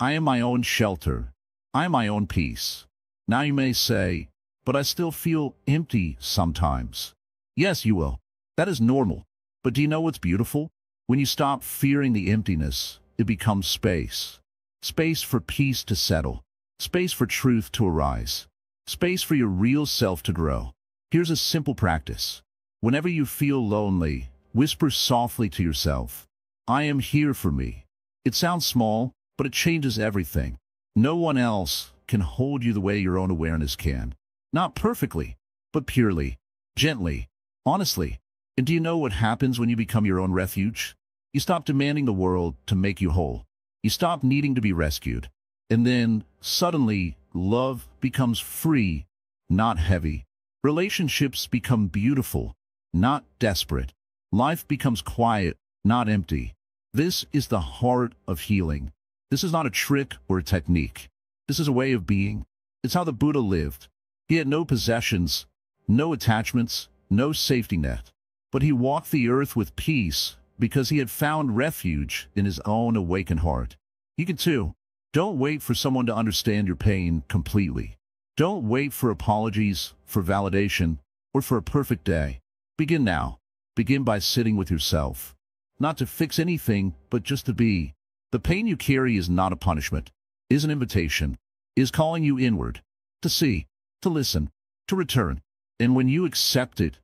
I am my own shelter. I am my own peace. Now you may say, but I still feel empty sometimes. Yes, you will. That is normal. But do you know what's beautiful? When you stop fearing the emptiness, it becomes space. Space for peace to settle. Space for truth to arise. Space for your real self to grow. Here's a simple practice. Whenever you feel lonely, whisper softly to yourself, I am here for me. It sounds small, but it changes everything. No one else can hold you the way your own awareness can. Not perfectly, but purely, gently, honestly. And do you know what happens when you become your own refuge? You stop demanding the world to make you whole. You stop needing to be rescued. And then, suddenly, Love becomes free, not heavy. Relationships become beautiful, not desperate. Life becomes quiet, not empty. This is the heart of healing. This is not a trick or a technique. This is a way of being. It's how the Buddha lived. He had no possessions, no attachments, no safety net. But he walked the earth with peace because he had found refuge in his own awakened heart. You can too. Don't wait for someone to understand your pain completely. Don't wait for apologies, for validation, or for a perfect day. Begin now. Begin by sitting with yourself. Not to fix anything, but just to be. The pain you carry is not a punishment, is an invitation, is calling you inward, to see, to listen, to return. And when you accept it,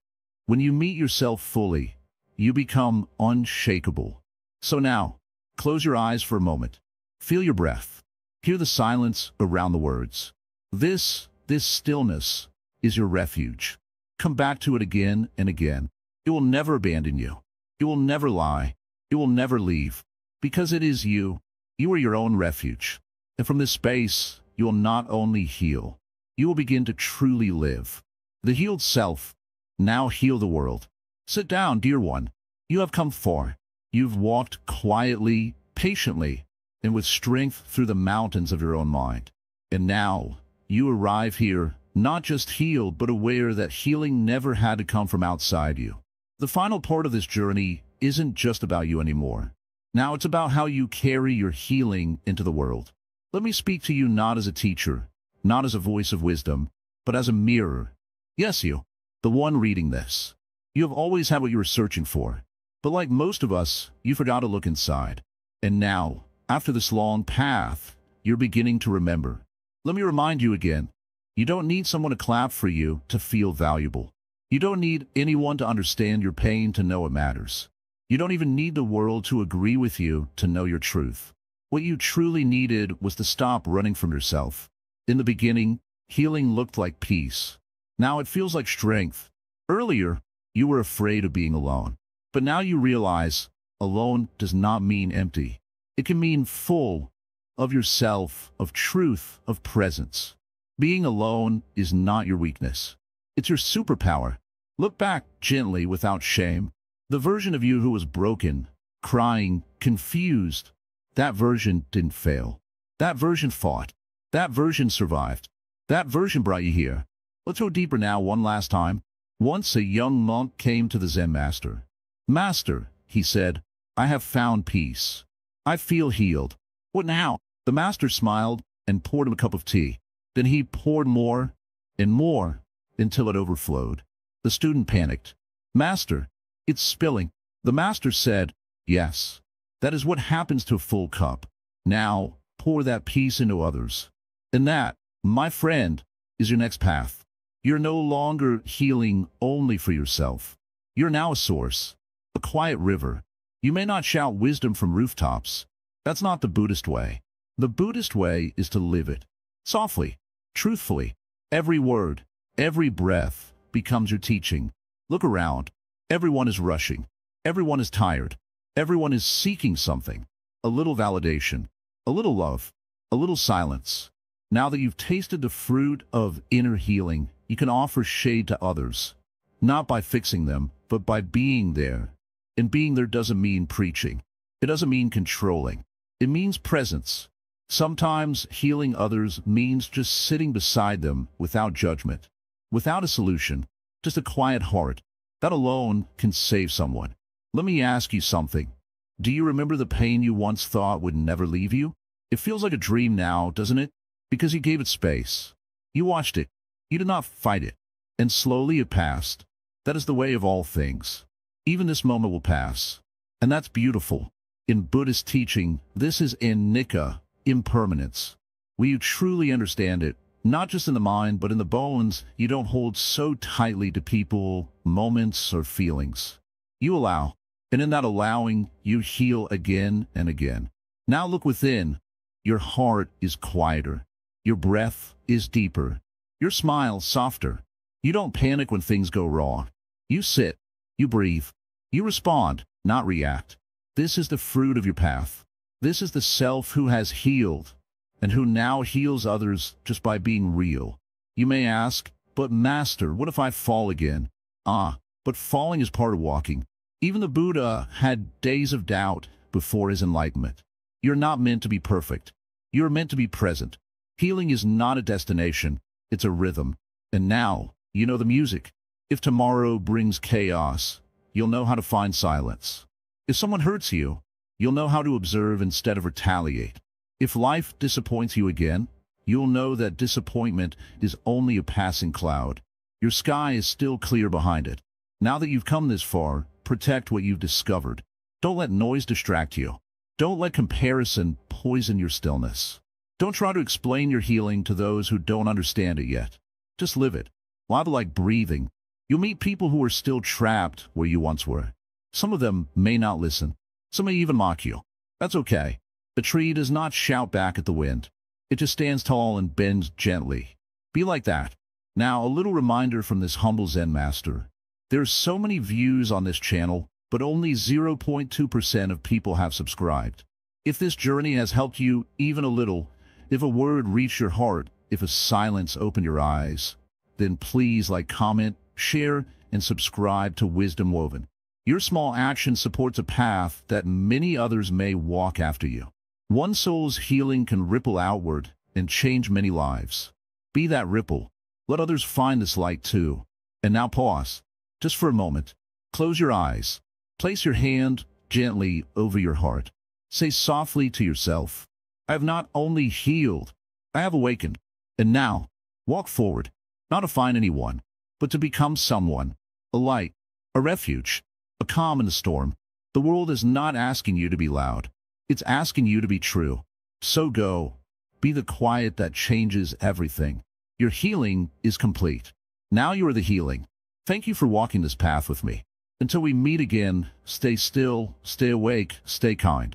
when you meet yourself fully, you become unshakable. So now, close your eyes for a moment. Feel your breath. Hear the silence around the words. This stillness is your refuge. Come back to it again and again. It will never abandon you. It will never lie. It will never leave. Because it is you. You are your own refuge. And from this space, you will not only heal, you will begin to truly live. The healed self. Now heal the world. Sit down, dear one. You have come far. You've walked quietly, patiently, and with strength through the mountains of your own mind. And now, you arrive here, not just healed, but aware that healing never had to come from outside you. The final part of this journey isn't just about you anymore. Now it's about how you carry your healing into the world. Let me speak to you not as a teacher, not as a voice of wisdom, but as a mirror. Yes, you, the one reading this. You have always had what you were searching for. But like most of us, you forgot to look inside. And now, after this long path, you're beginning to remember. Let me remind you again, you don't need someone to clap for you to feel valuable. You don't need anyone to understand your pain to know it matters. You don't even need the world to agree with you to know your truth. What you truly needed was to stop running from yourself. In the beginning, healing looked like peace. Now it feels like strength. Earlier, you were afraid of being alone. But now you realize, alone does not mean empty. It can mean full of yourself, of truth, of presence. Being alone is not your weakness. It's your superpower. Look back gently without shame. The version of you who was broken, crying, confused, that version didn't fail. That version fought. That version survived. That version brought you here. Let's go deeper now one last time. Once a young monk came to the Zen Master. Master, he said, I have found peace. I feel healed. What now? The Master smiled and poured him a cup of tea. Then he poured more and more until it overflowed. The student panicked. Master, it's spilling. The Master said, yes, that is what happens to a full cup. Now, pour that peace into others. And that, my friend, is your next path. You're no longer healing only for yourself. You're now a source, a quiet river. You may not shout wisdom from rooftops. That's not the Buddhist way. The Buddhist way is to live it. Softly, truthfully. Every word, every breath becomes your teaching. Look around. Everyone is rushing. Everyone is tired. Everyone is seeking something. A little validation, a little love, a little silence. Now that you've tasted the fruit of inner healing, you can offer shade to others. Not by fixing them, but by being there. And being there doesn't mean preaching. It doesn't mean controlling. It means presence. Sometimes healing others means just sitting beside them without judgment, without a solution, just a quiet heart. That alone can save someone. Let me ask you something. Do you remember the pain you once thought would never leave you? It feels like a dream now, doesn't it? Because you gave it space. You watched it. You did not fight it. And slowly it passed. That is the way of all things. Even this moment will pass. And that's beautiful. In Buddhist teaching, this is anicca, impermanence. Will you truly understand it? Not just in the mind, but in the bones. You don't hold so tightly to people, moments, or feelings. You allow. And in that allowing, you heal again and again. Now look within. Your heart is quieter. Your breath is deeper. Your smile softer. You don't panic when things go wrong. You sit. You breathe. You respond, not react. This is the fruit of your path. This is the self who has healed. and who now heals others just by being real. You may ask, but Master, what if I fall again? But falling is part of walking. Even the Buddha had days of doubt before his enlightenment. You're not meant to be perfect. You're meant to be present. Healing is not a destination, it's a rhythm. And now, you know the music. If tomorrow brings chaos, you'll know how to find silence. If someone hurts you, you'll know how to observe instead of retaliate. If life disappoints you again, you'll know that disappointment is only a passing cloud. Your sky is still clear behind it. Now that you've come this far, protect what you've discovered. Don't let noise distract you. Don't let comparison poison your stillness. Don't try to explain your healing to those who don't understand it yet. Just live it. Live like breathing. You'll meet people who are still trapped where you once were. Some of them may not listen. Some may even mock you. That's okay. The tree does not shout back at the wind. It just stands tall and bends gently. Be like that. Now, a little reminder from this humble Zen master. There's so many views on this channel, but only 0.2% of people have subscribed. If this journey has helped you even a little, if a word reached your heart, if a silence opened your eyes, then please like, comment, share, and subscribe to Wisdom Woven. Your small action supports a path that many others may walk after you. One soul's healing can ripple outward and change many lives. Be that ripple. Let others find this light too. And now pause, just for a moment. Close your eyes. Place your hand gently over your heart. Say softly to yourself, I have not only healed, I have awakened. And now, walk forward, not to find anyone, but to become someone, a light, a refuge, a calm in the storm. The world is not asking you to be loud. It's asking you to be true. So go. Be the quiet that changes everything. Your healing is complete. Now you are the healing. Thank you for walking this path with me. Until we meet again, stay still, stay awake, stay kind.